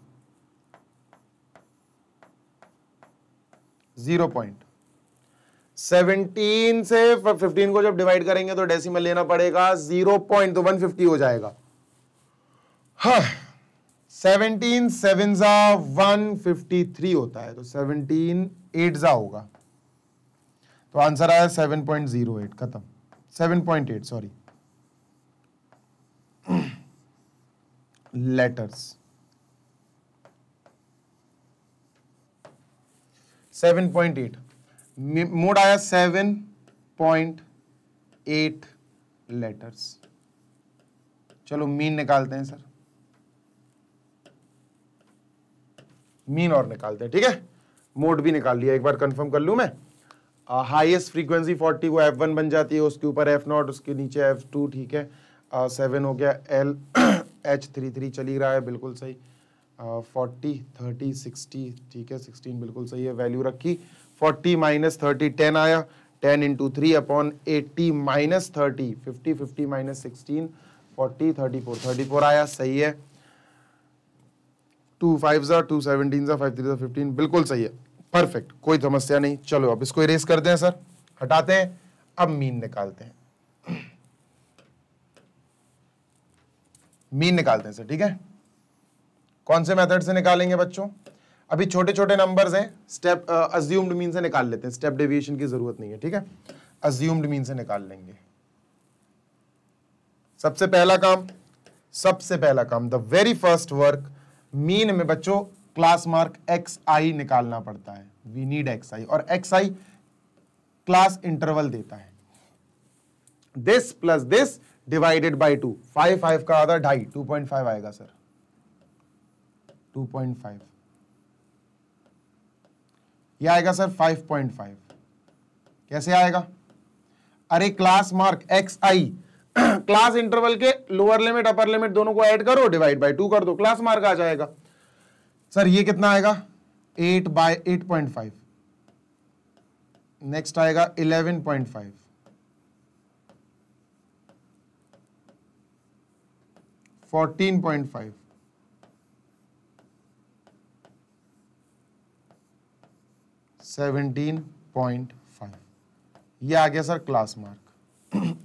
0.17 से 15 को जब डिवाइड करेंगे तो डेसिमल लेना पड़ेगा, 0 पॉइंट तो 150 हो जाएगा। हाँ 17 7 जा 153 होता है, तो 17 8 जा होगा, तो आंसर आया 7.08, खत्म, 7.8 सॉरी। लेटर्स 7.8, मोड आया 7.8 लेटर्स। चलो मीन निकालते हैं सर, मीन और निकालते हैं, ठीक है। मोड भी निकाल लिया, एक बार कंफर्म कर लूं मैं। हाईएस्ट फ्रीक्वेंसी 40 वो f1 बन जाती है, उसके ऊपर f0, उसके नीचे f2, ठीक है। 7 हो गया, l h 33 चल ही रहा है, बिल्कुल सही। 40 30 60, ठीक है, 16 बिल्कुल सही है, वैल्यू रखी। 40 माइनस 30 10 आया, 10 इंटू 3 अपॉन 80 माइनस 30 50, 50 माइनस 16 40, 34 आया, सही है। 2 5 जा 2 17 जा 5 3 जा 15, बिल्कुल सही है, परफेक्ट, कोई समस्या नहीं। चलो अब इसको इरेज करते हैं सर, हटाते हैं, अब मीन निकालते हैं, मीन निकालते हैं सर, ठीक है। कौन से मेथड से निकालेंगे बच्चों, अभी छोटे छोटे नंबर्स हैं, स्टेप अज्यूम्ड मीन से निकाल लेते हैं, स्टेप डेविएशन की जरूरत नहीं है, ठीक है। अज्यूम्ड मीन से निकाल लेंगे। सबसे पहला काम, the very first work, mean में बच्चों क्लास मार्क xi निकालना पड़ता है, वी नीड xi, और xi क्लास इंटरवल देता है। This plus this divided by 2, 5 का आधा 2.5, 2.5 आएगा सर, 2.5, ये आएगा सर 5.5। कैसे आएगा, अरे class mark xi class interval के लोअर लिमिट अपर लिमिट दोनों को ऐड करो, डिवाइड बाय 2 कर दो, क्लास मार्क आ जाएगा सर। ये कितना आएगा 8 बाय 8.5, नेक्स्ट आएगा 11.5, 14.5, 17.5, ये आ गया सर क्लास मार्क,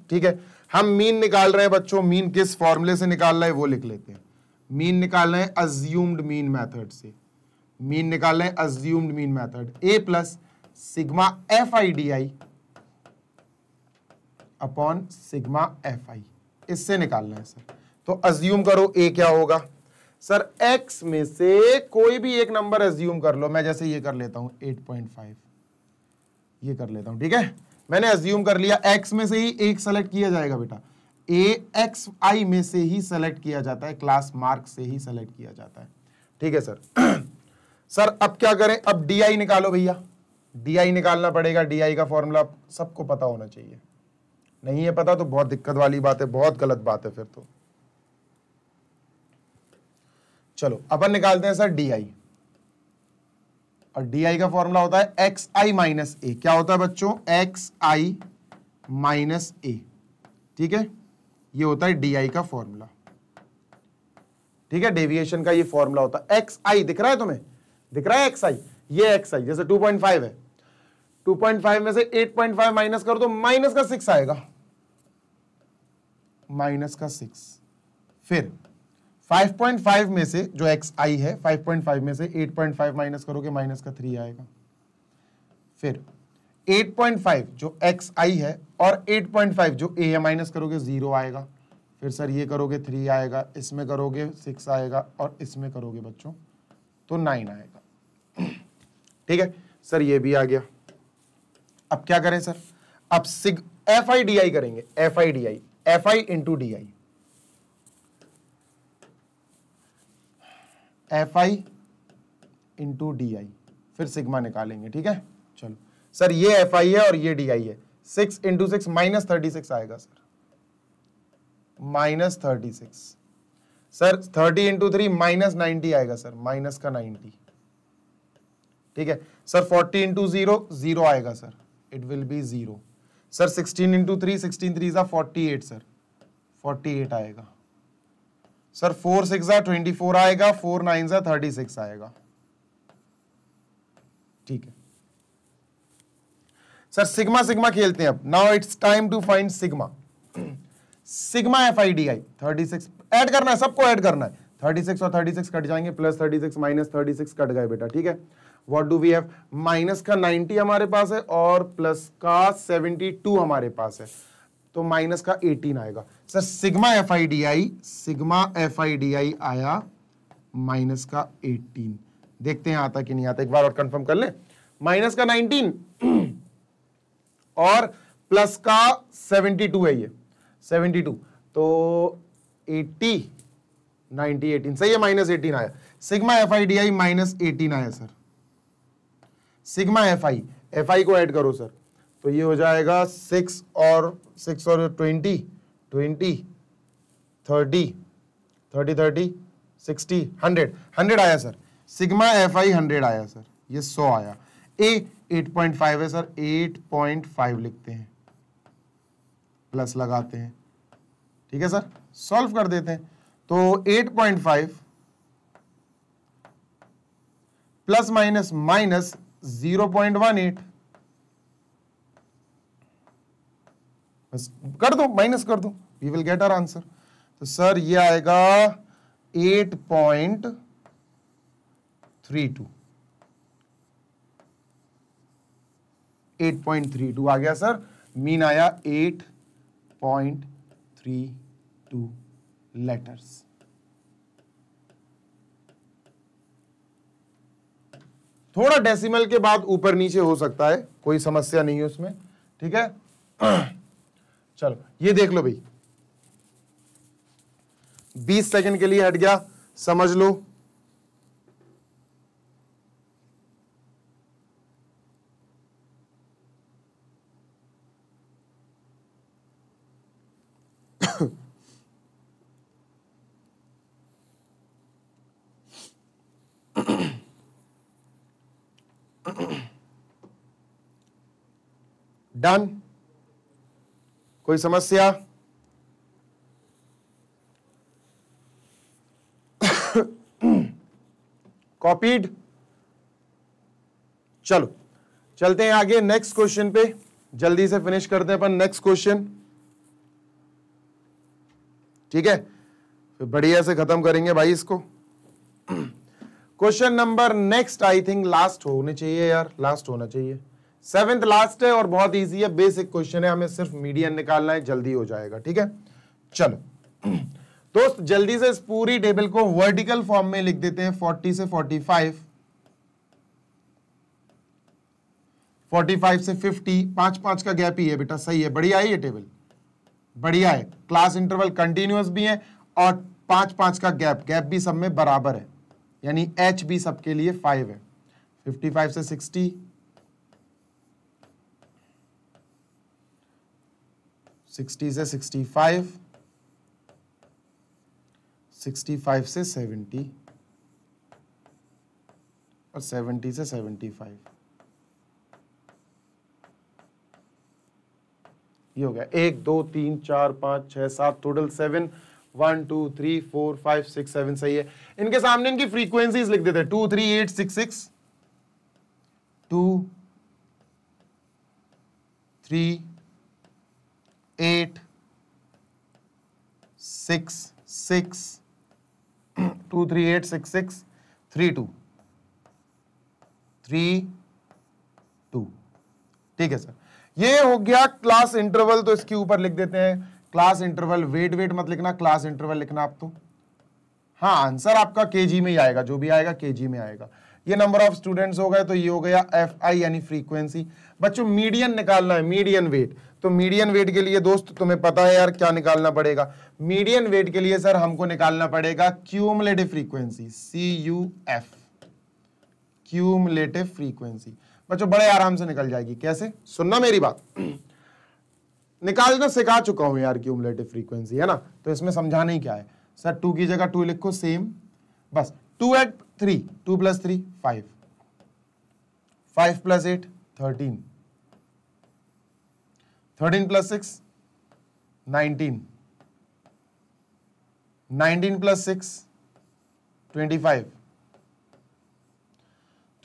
ठीक है। हम मीन निकाल रहे हैं बच्चों, मीन किस फॉर्मूले से निकाल रहे हैं वो लिख लेते हैं। मीन निकाल रहे हैं अज्यूम्ड मीन मेथड से, मीन निकाल रहे हैं assumed mean method, a plus sigma fi upon sigma fi, इससे निकालना है सर। तो अज्यूम करो a क्या होगा सर, x में से कोई भी एक नंबर अज्यूम कर लो, मैं जैसे ये कर लेता हूं 8.5, ये कर लेता हूं, ठीक है। मैंने अज्यूम कर लिया x में से ही एक सेलेक्ट किया जाएगा बेटा, AXI में से ही सेलेक्ट किया जाता है, क्लास मार्क से ही सेलेक्ट किया जाता है। ठीक है सर। सर अब क्या करें, अब DI निकालो भैया, DI निकालना पड़ेगा। DI का फॉर्मूला सबको पता होना चाहिए, नहीं है पता तो बहुत दिक्कत वाली बात है, बहुत गलत बात है फिर तो। चलो अपन निकालते हैं सर DI, और DI का फॉर्मूला होता है XI माइनस ए। क्या होता है बच्चों, XI माइनस ए। ठीक है, ये होता है DI का फॉर्मूला। ठीक है, डेविएशन का ये फॉर्मूला होता है। XI दिख रहा है तुम्हें, दिख रहा है XI, ये XI जैसे 2.5 है, 2.5 में से 8.5 माइनस करो तो माइनस का 6 आएगा, माइनस का 6। फिर 5.5 में से जो XI है, 5.5 में से 8.5 माइनस करोगे माइनस का 3 आएगा। फिर 8.5 जो XI है और 8.5 जो A है माइनस करोगे 0 आएगा। फिर सर ये करोगे 3 आएगा, इसमें करोगे 6 आएगा, और इसमें करोगे बच्चों तो 9 आएगा। ठीक है सर, ये भी आ गया। अब क्या करें सर, अब FI/DI करेंगे, FI/DI, FI into DI, FI into DI, फिर सिग्मा निकालेंगे। ठीक है, चलो सर ये FI है और ये DI है, 6 इंटू 6 माइनस 36 आएगा sir, minus 36। Sir 30 into 3 minus 90 आएगा सर, माइनस का 90। ठीक है सर, 40 इंटू 0 0 आएगा sir, it will be 0। Sir 16 into 3, 16 3 जा 48 सर, 48 आएगा। सर 4 6 जा 24 आएगा, 4 9 जा 36 आएगा। ठीक है सर, सिग्मा सिग्मा खेलते हैं अब। Now it's time to find sigma. Sigma FI/DI 36 add करना है, सबको ऐड करना है। 36 और 36 कट जाएंगे, प्लस 36 माइनस 36 कट गए बेटा। ठीक है, what do we have, minus का 90 हमारे पास है और प्लस का 72 हमारे पास है, तो माइनस का 18 आएगा। सर सिग्मा FI/DI आया माइनस का 18। देखते हैं आता कि नहीं आता, एक बार और कंफर्म कर ले। माइनस का 19 और प्लस का 72 है, ये 72 तो 80 90 18 सही है, माइनस 18 आया। सिग्मा FI/DI माइनस 18 आया सर। सिग्मा FI को ऐड करो सर, तो ये हो जाएगा 6 और 20 20 30 30 60 100 आया सर। सिग्मा FI 100 आया सर, ये 100 आया। A 8.5 है सर, 8.5 लिखते हैं, प्लस लगाते हैं। ठीक है सर, सॉल्व कर देते हैं। तो 8.5 प्लस माइनस माइनस 0.18, बस कर दो, माइनस कर दो, we will get our answer. तो सर ये आएगा 8.32 8.32 आ गया सर, मीन आया 8.32 लेटर्स। थोड़ा डेसिमल के बाद ऊपर नीचे हो सकता है, कोई समस्या नहीं है उसमें। ठीक है, चलो ये देख लो भाई, 20 सेकंड के लिए हट गया, समझ लो। डन, कोई समस्या? कॉपीड। चलो चलते हैं आगे नेक्स्ट क्वेश्चन पे, जल्दी से फिनिश करते हैं अपन नेक्स्ट क्वेश्चन। ठीक है, फिर बढ़िया से खत्म करेंगे भाई इसको। Question number next, I think last होने चाहिए यार, लास्ट होना चाहिए, 7th लास्ट है और बहुत इजी है, बेसिक क्वेश्चन है, हमें सिर्फ मीडियन निकालना है, जल्दी हो जाएगा। ठीक है, चलो दोस्त जल्दी से इस पूरी टेबल को वर्टिकल फॉर्म में लिख देते हैं, 40 से 45, 45 से 50, 5-5 का गैप ही है बेटा, सही है, बढ़िया है ये टेबल, बढ़िया है। क्लास इंटरवल कंटिन्यूअस भी है और 5-5 का गैप भी सब में बराबर है, यानी एच भी सबके लिए 5 है। 55 से 60, 60 से 65, 65 से 70 और 70 से 75, ये हो गया 1 2 3 4 5 6 7 टोटल 7, 1 2 3 4 5 6 7, सही है। इनके सामने इनकी फ्रीक्वेंसीज लिख देते हैं, 2 3 8 6 6, 2 3 8 6 6, 2 3 8 6 6 3 2 3 2, ठीक है सर। ये हो गया क्लास इंटरवल, तो इसके ऊपर लिख देते हैं क्लास इंटरवल। वेट मत लिखना, क्लास इंटरवल लिखना आप तो। हाँ, आंसर आपका केजी में ही आएगा, जो भी आएगा केजी में आएगा। ये नंबर ऑफ स्टूडेंट्स हो गए, तो ये हो गया एफ आई यानी फ्रीक्वेंसी। बच्चों मीडियन निकालना है, मीडियन वेट। तो मीडियन वेट के लिए दोस्त तुम्हें पता है यार क्या निकालना पड़ेगा। मीडियन वेट के लिए सर हमको निकालना पड़ेगा cumulative frequency, CUF, cumulative frequency. बच्चों बड़े आराम से निकल जाएगी। कैसे, सुनना मेरी बात, निकालना सिखा चुका हूं यार क्यूमुलेटिव फ्रीक्वेंसी, है ना। तो इसमें समझाना ही क्या है सर, 2 की जगह 2 लिखो सेम, बस 2 at 3, 2 + 3 5, 5 + 8 13, 13 + 6 19, 19 + 6 25,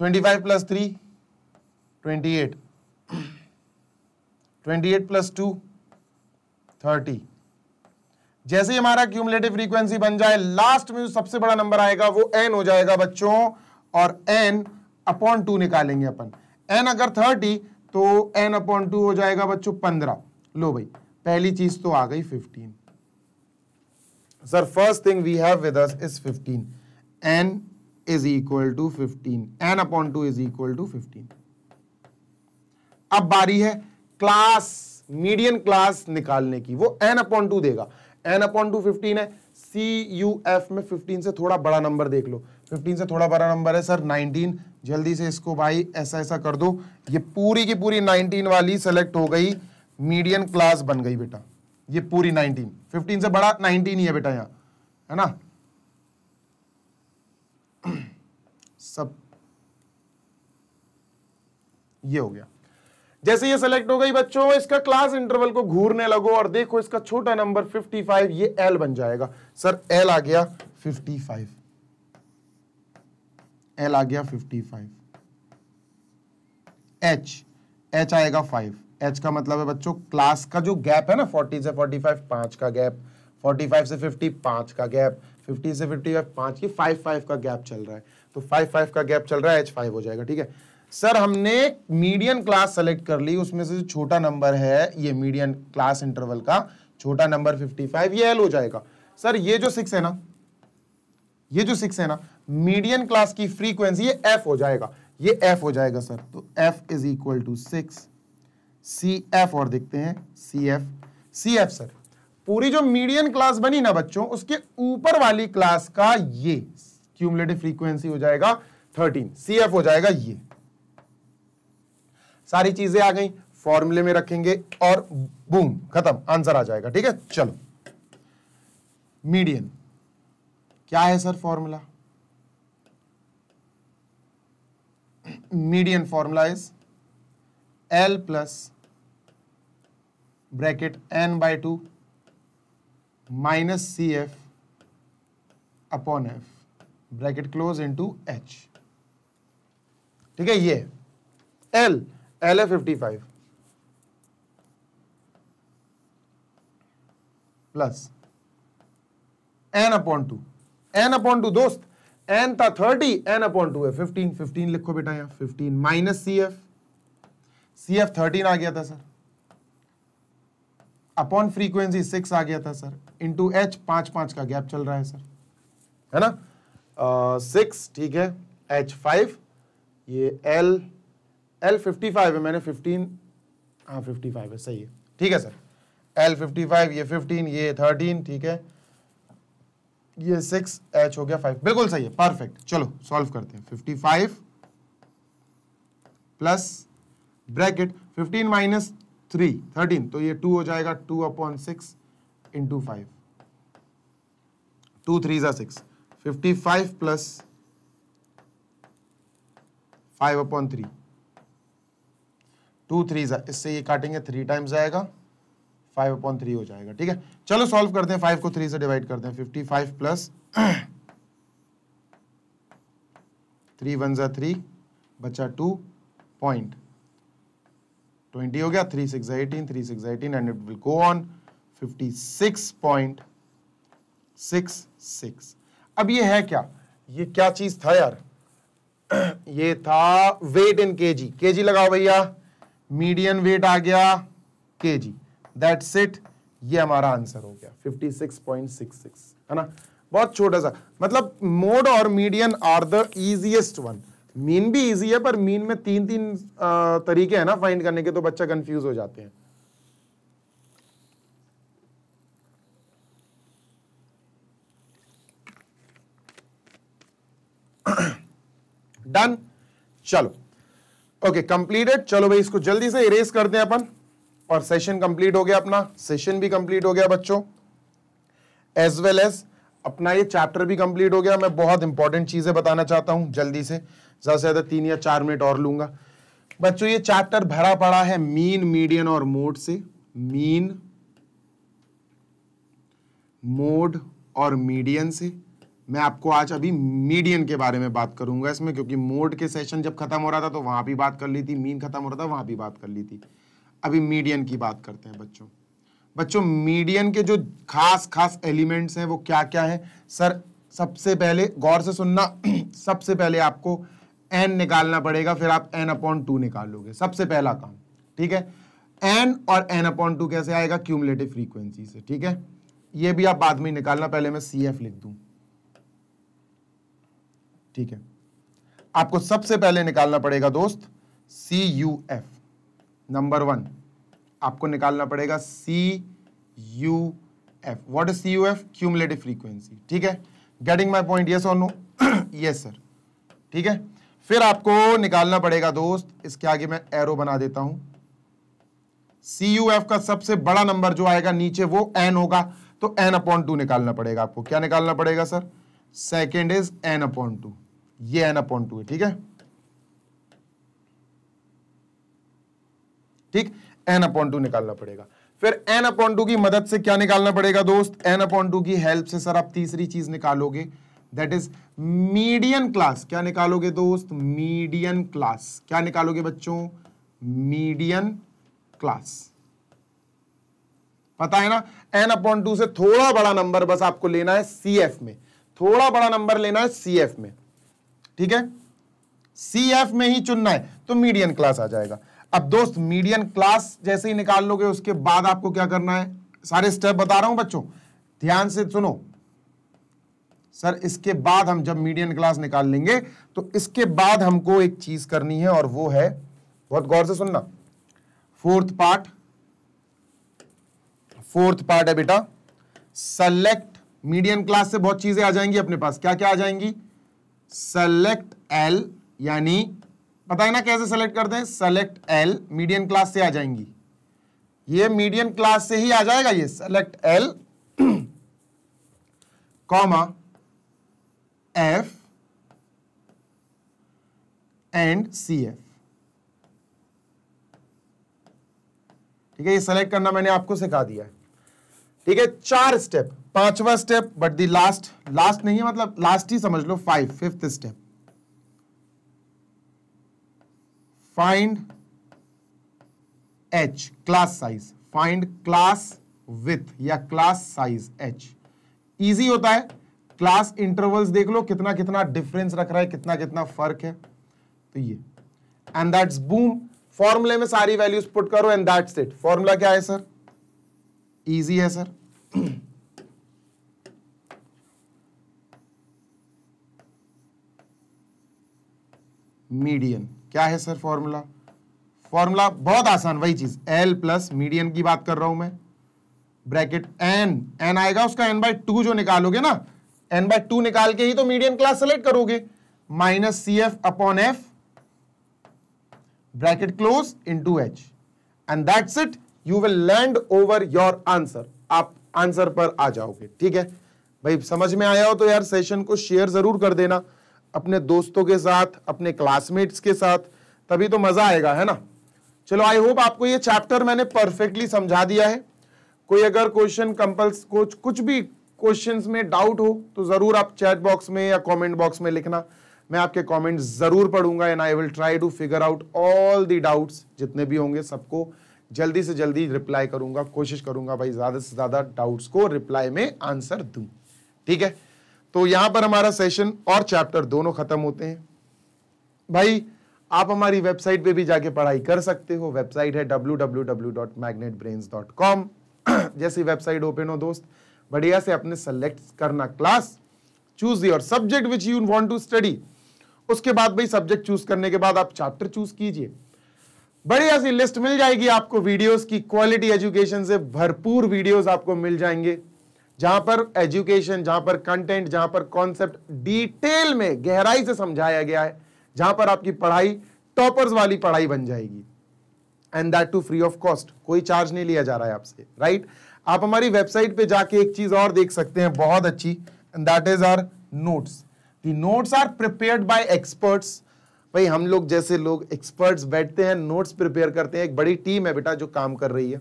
25 + 3 28, 28 + 2 30। जैसे ही हमारा क्यूमुलेटिव फ्रीक्वेंसी बन जाए, लास्ट में जो सबसे बड़ा नंबर आएगा वो n हो जाएगा बच्चों, और n/2 निकालेंगे अपन। n अगर 30 तो n/2 हो जाएगा बच्चों 15। लो भाई, पहली चीज तो आ गई 15। Sir first thing we have with us is 15, n = 15, n/2 = 15। अब बारी है क्लास, मीडियन क्लास निकालने की, वो n/2 देगा। n/2 15 है, CUF में 15 से थोड़ा बड़ा नंबर देख लो। 15 से थोड़ा बड़ा नंबर है सर 19। जल्दी से इसको भाई ऐसा कर दो, ये पूरी की पूरी 19 वाली सेलेक्ट हो गई, मीडियन क्लास बन गई बेटा। ये पूरी 19, 15 से बड़ा 19 ही है बेटा यहाँ, है ना। सब ये हो गया। जैसे ये सेलेक्ट हो गई बच्चों, इसका क्लास इंटरवल को घूरने लगो और देखो इसका छोटा नंबर 55, ये L बन जाएगा। सर L आ गया 55, L आ गया 55। H आएगा 5। H का मतलब है बच्चों क्लास का जो गैप है ना, 40 से 45 5 का गैप, 45 से 50 5 का गैप, 50 से 55 5 की 5 का गैप चल रहा है। तो 5 का गैप चल रहा है, H 5 हो जाएगा। ठीक है सर, हमने मीडियन क्लास सेलेक्ट कर ली, उसमें से जो छोटा नंबर है ये मीडियन क्लास इंटरवल का छोटा नंबर 55, ये L हो जाएगा। सर ये जो 6 है ना, ये जो 6 है ना, मीडियन क्लास की फ्रीक्वेंसी ये F हो जाएगा, ये F हो जाएगा सर। तो F = 6, CF और देखते हैं CF सर पूरी जो मीडियन क्लास बनी ना बच्चों, उसके ऊपर वाली क्लास का ये क्यूमुलेटिव फ्रीक्वेंसी हो जाएगा 13, CF हो जाएगा ये। सारी चीजें आ गई, फॉर्मूले में रखेंगे और बूम खत्म, आंसर आ जाएगा। ठीक है चलो, मीडियन क्या है sir formula? Median formula is L + bracket n/2 - CF / F bracket close into H। ठीक है, ये L है 55 प्लस n/2 दोस्त, n था 30, n/2 है 15 लिखो बेटा यहाँ 15 माइनस CF 13 आ गया था सर, अपॉन फ्रीक्वेंसी 6 आ गया था सर, इंटू H 5 का गैप चल रहा है सर, है ना। 6 ठीक है, H 5, ये L L 55 है, मैंने 15, हाँ 55 है, सही है, ठीक है सर। L 55, ये 15, ये 13, ठीक है, ये 6, H हो गया 5, बिल्कुल सही है, परफेक्ट। चलो सॉल्व करते हैं। 55 प्लस ब्रैकेट 15 माइनस 3 13, तो ये 2 हो जाएगा, 2/6 इंटू 5, 2 3 6, 55 प्लस 5/3, 2 3, इससे ये काटेंगे 3 टाइम्स जाएगा, 5/3 हो जाएगा, ठीक है। चलो सॉल्व करते हैं, 5 को 3 से डिवाइड करते हैं। 55 प्लस 3 1 3, बचा 2.20 हो गया, 3 6 18, 3 6 18 and it will go on 56.66। अब ये है क्या, ये क्या चीज था यार, ये था वेट इन केजी। केजी लगाओ भैया, मीडियन वेट आ गया केजी, दैट्स इट, ये हमारा आंसर हो गया 56.66, है ना। बहुत छोटा सा, मतलब मोड और median are the easiest one. Mean भी इजी है, पर मीन में 3 तरीके हैं ना फाइंड करने के, तो बच्चा कंफ्यूज हो जाते हैं। डन, चलो ओके कंप्लीटेड। चलो भाई इसको जल्दी से इरेज करते हैं अपन, और सेशन कंप्लीट हो गया अपना, सेशन भी कंप्लीट हो गया बच्चों, एज वेल एज अपना ये चैप्टर भी कंप्लीट हो गया। मैं बहुत इंपॉर्टेंट चीजें बताना चाहता हूं जल्दी से, ज्यादा से ज्यादा 3 या 4 मिनट और लूंगा बच्चों। ये चैप्टर भरा पड़ा है मीन, मीडियन और मोड से। मीन, मोड और मीडियन से। मैं आपको आज अभी मीडियन के बारे में बात करूंगा इसमें, क्योंकि मोड के सेशन जब खत्म हो रहा था तो वहां भी बात कर ली थी, मीन खत्म हो रहा था वहां भी बात कर ली थी। अभी मीडियन की बात करते हैं बच्चों। बच्चों मीडियन के जो खास खास एलिमेंट्स हैं वो क्या क्या हैं सर? सबसे पहले गौर से सुनना, सबसे पहले आपको n निकालना पड़ेगा, फिर आप n/2 निकालोगे, सबसे पहला काम, ठीक है। n और n/2 कैसे आएगा? क्यूमुलेटिव फ्रीक्वेंसी से, ठीक है। ये भी आप बाद में निकालना, पहले मैं CF लिख दूं, ठीक है। आपको सबसे पहले निकालना पड़ेगा दोस्त CUF, नंबर 1 आपको निकालना पड़ेगा CUF। What is CUF? Cumulative frequency, ठीक है। गेटिंग माय पॉइंट, यस और नो? यस सर, ठीक है। फिर आपको निकालना पड़ेगा दोस्त, इसके आगे मैं एरो बना देता हूं, CUF का सबसे बड़ा नंबर जो आएगा नीचे वो n होगा, तो n/2 निकालना पड़ेगा आपको। क्या निकालना पड़ेगा सर? सेकेंड इज n/2, ये n/2 है, ठीक है, ठीक, n/2 निकालना पड़ेगा। फिर n/2 की मदद से क्या निकालना पड़ेगा दोस्त? n/2 की हेल्प से सर आप तीसरी चीज निकालोगे, दैट इज मीडियन क्लास। क्या निकालोगे दोस्त? Median class. क्या निकालोगे बच्चों? Median class. पता है ना, n/2 से थोड़ा बड़ा नंबर बस आपको लेना है CF में, थोड़ा बड़ा नंबर लेना है CF में, ठीक है। CF में ही चुनना है तो मीडियन क्लास आ जाएगा। अब दोस्त मीडियन क्लास जैसे ही निकाल लोगे, उसके बाद आपको क्या करना है, सारे स्टेप बता रहा हूं बच्चों, ध्यान से सुनो सर। इसके बाद हम जब मीडियन क्लास निकाल लेंगे तो इसके बाद हमको एक चीज करनी है, और वो है, बहुत गौर से सुनना, फोर्थ पार्ट है बेटा, सेलेक्ट। मीडियन क्लास से बहुत चीजें आ जाएंगी अपने पास, क्या क्या आ जाएंगी? सेलेक्ट L, यानी पता है ना कैसे सेलेक्ट करते हैं? सेलेक्ट L मीडियन क्लास से आ जाएंगी, ये मीडियन क्लास से ही आ जाएगा, ये select L comma F and CF, ठीक है। ये सेलेक्ट करना मैंने आपको सिखा दिया है, ठीक है। 4 स्टेप, 5वां स्टेप, बट दी लास्ट नहीं है, मतलब लास्ट ही समझ लो, 5th step, find H class size, find class with या क्लास साइज H। इजी होता है, क्लास इंटरवल्स देख लो कितना कितना डिफरेंस रख रहा है, कितना कितना फर्क है, तो ये, एंड दैट्स बूम। फॉर्मूले में सारी वैल्यूज पुट करो एंड दैट्स इट। फॉर्मूला क्या है सर? इजी है सर, मीडियन। क्या है सर फॉर्मूला? फॉर्मूला बहुत आसान, वही चीज, L प्लस मीडियन की बात कर रहा हूं मैं, ब्रैकेट n आएगा उसका n/2 जो निकालोगे ना, n/2 निकाल के ही तो मीडियन क्लास सेलेक्ट करोगे, minus CF upon F bracket close into H and that's it, you will land over your answer, आप आंसर पर आ जाओगे। ठीक है भाई, समझ में आया हो तो यार सेशन को शेयर जरूर कर देना अपने दोस्तों के साथ, अपने क्लासमेट्स के साथ, तभी तो मजा आएगा, है ना। चलो आई होप आपको ये चैप्टर मैंने परफेक्टली समझा दिया है। कोई अगर क्वेश्चन कुछ भी क्वेश्चंस में डाउट हो तो जरूर आप चैट बॉक्स में या कमेंट बॉक्स में लिखना, मैं आपके कमेंट्स जरूर पढ़ूंगा and I will try to figure out all the doubts, जितने भी होंगे सबको जल्दी से जल्दी रिप्लाई करूंगा, कोशिश करूंगा भाई ज्यादा से ज्यादा डाउट्स को रिप्लाई में आंसर दूं। ठीक है, तो यहां पर हमारा सेशन और चैप्टर दोनों खत्म होते हैं। भाई आप हमारी वेबसाइट पे भी जाके पढ़ाई कर सकते हो, वेबसाइट है www.magnetbrains.com। जैसी वेबसाइट ओपन हो दोस्त, बढ़िया से अपने सेलेक्ट करना class, choose your subject which you want to study, उसके बाद भाई सब्जेक्ट चूज करने के बाद आप चैप्टर चूज कीजिए, बढ़िया सी लिस्ट मिल जाएगी आपको वीडियोस की, क्वालिटी एजुकेशन से भरपूर वीडियोस आपको मिल जाएंगे, जहां पर एजुकेशन, जहां पर कंटेंट, जहां पर कॉन्सेप्ट डिटेल में गहराई से समझाया गया है, जहां पर आपकी पढ़ाई टॉपर्स वाली पढ़ाई बन जाएगी and that too free of cost, कोई चार्ज नहीं लिया जा रहा है आपसे, राइट। आप हमारी वेबसाइट पे जाके एक चीज और देख सकते हैं बहुत अच्छी, and that is our notes. The notes are prepared by experts. भाई हम लोग जैसे लोग एक्सपर्ट्स बैठते हैं, नोट्स प्रिपेयर करते हैं, एक बड़ी टीम है बेटा जो काम कर रही है,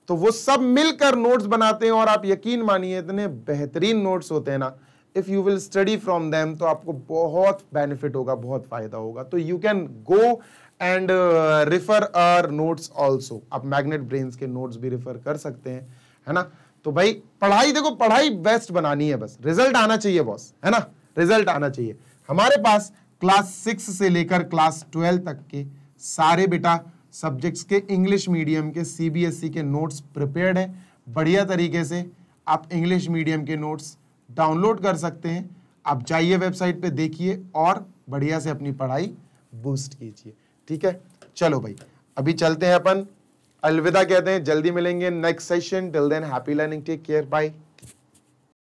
तो वो सब मिलकर नोट्स बनाते हैं, और आप यकीन मानिए इतने बेहतरीन नोट्स होते हैं ना, if you will study from them तो आपको बहुत बेनिफिट होगा, बहुत फायदा होगा। तो you can go and refer our notes also, आप मैग्नेट ब्रेन्स के नोट्स भी रिफर कर सकते हैं, है ना। तो भाई पढ़ाई, देखो पढ़ाई बेस्ट बनानी है, बस रिजल्ट आना चाहिए बॉस, है ना, रिजल्ट आना चाहिए। हमारे पास क्लास 6 से लेकर क्लास 12 तक के सारे बेटा सब्जेक्ट्स के इंग्लिश मीडियम के CBSE के नोट्स प्रिपेयर्ड हैं, बढ़िया तरीके से आप इंग्लिश मीडियम के नोट्स डाउनलोड कर सकते हैं। आप जाइए वेबसाइट पे, देखिए और बढ़िया से अपनी पढ़ाई बूस्ट कीजिए। ठीक है, चलो भाई अभी चलते हैं अपन, अलविदा कहते हैं, जल्दी मिलेंगे next session, till then happy learning, take care, bye.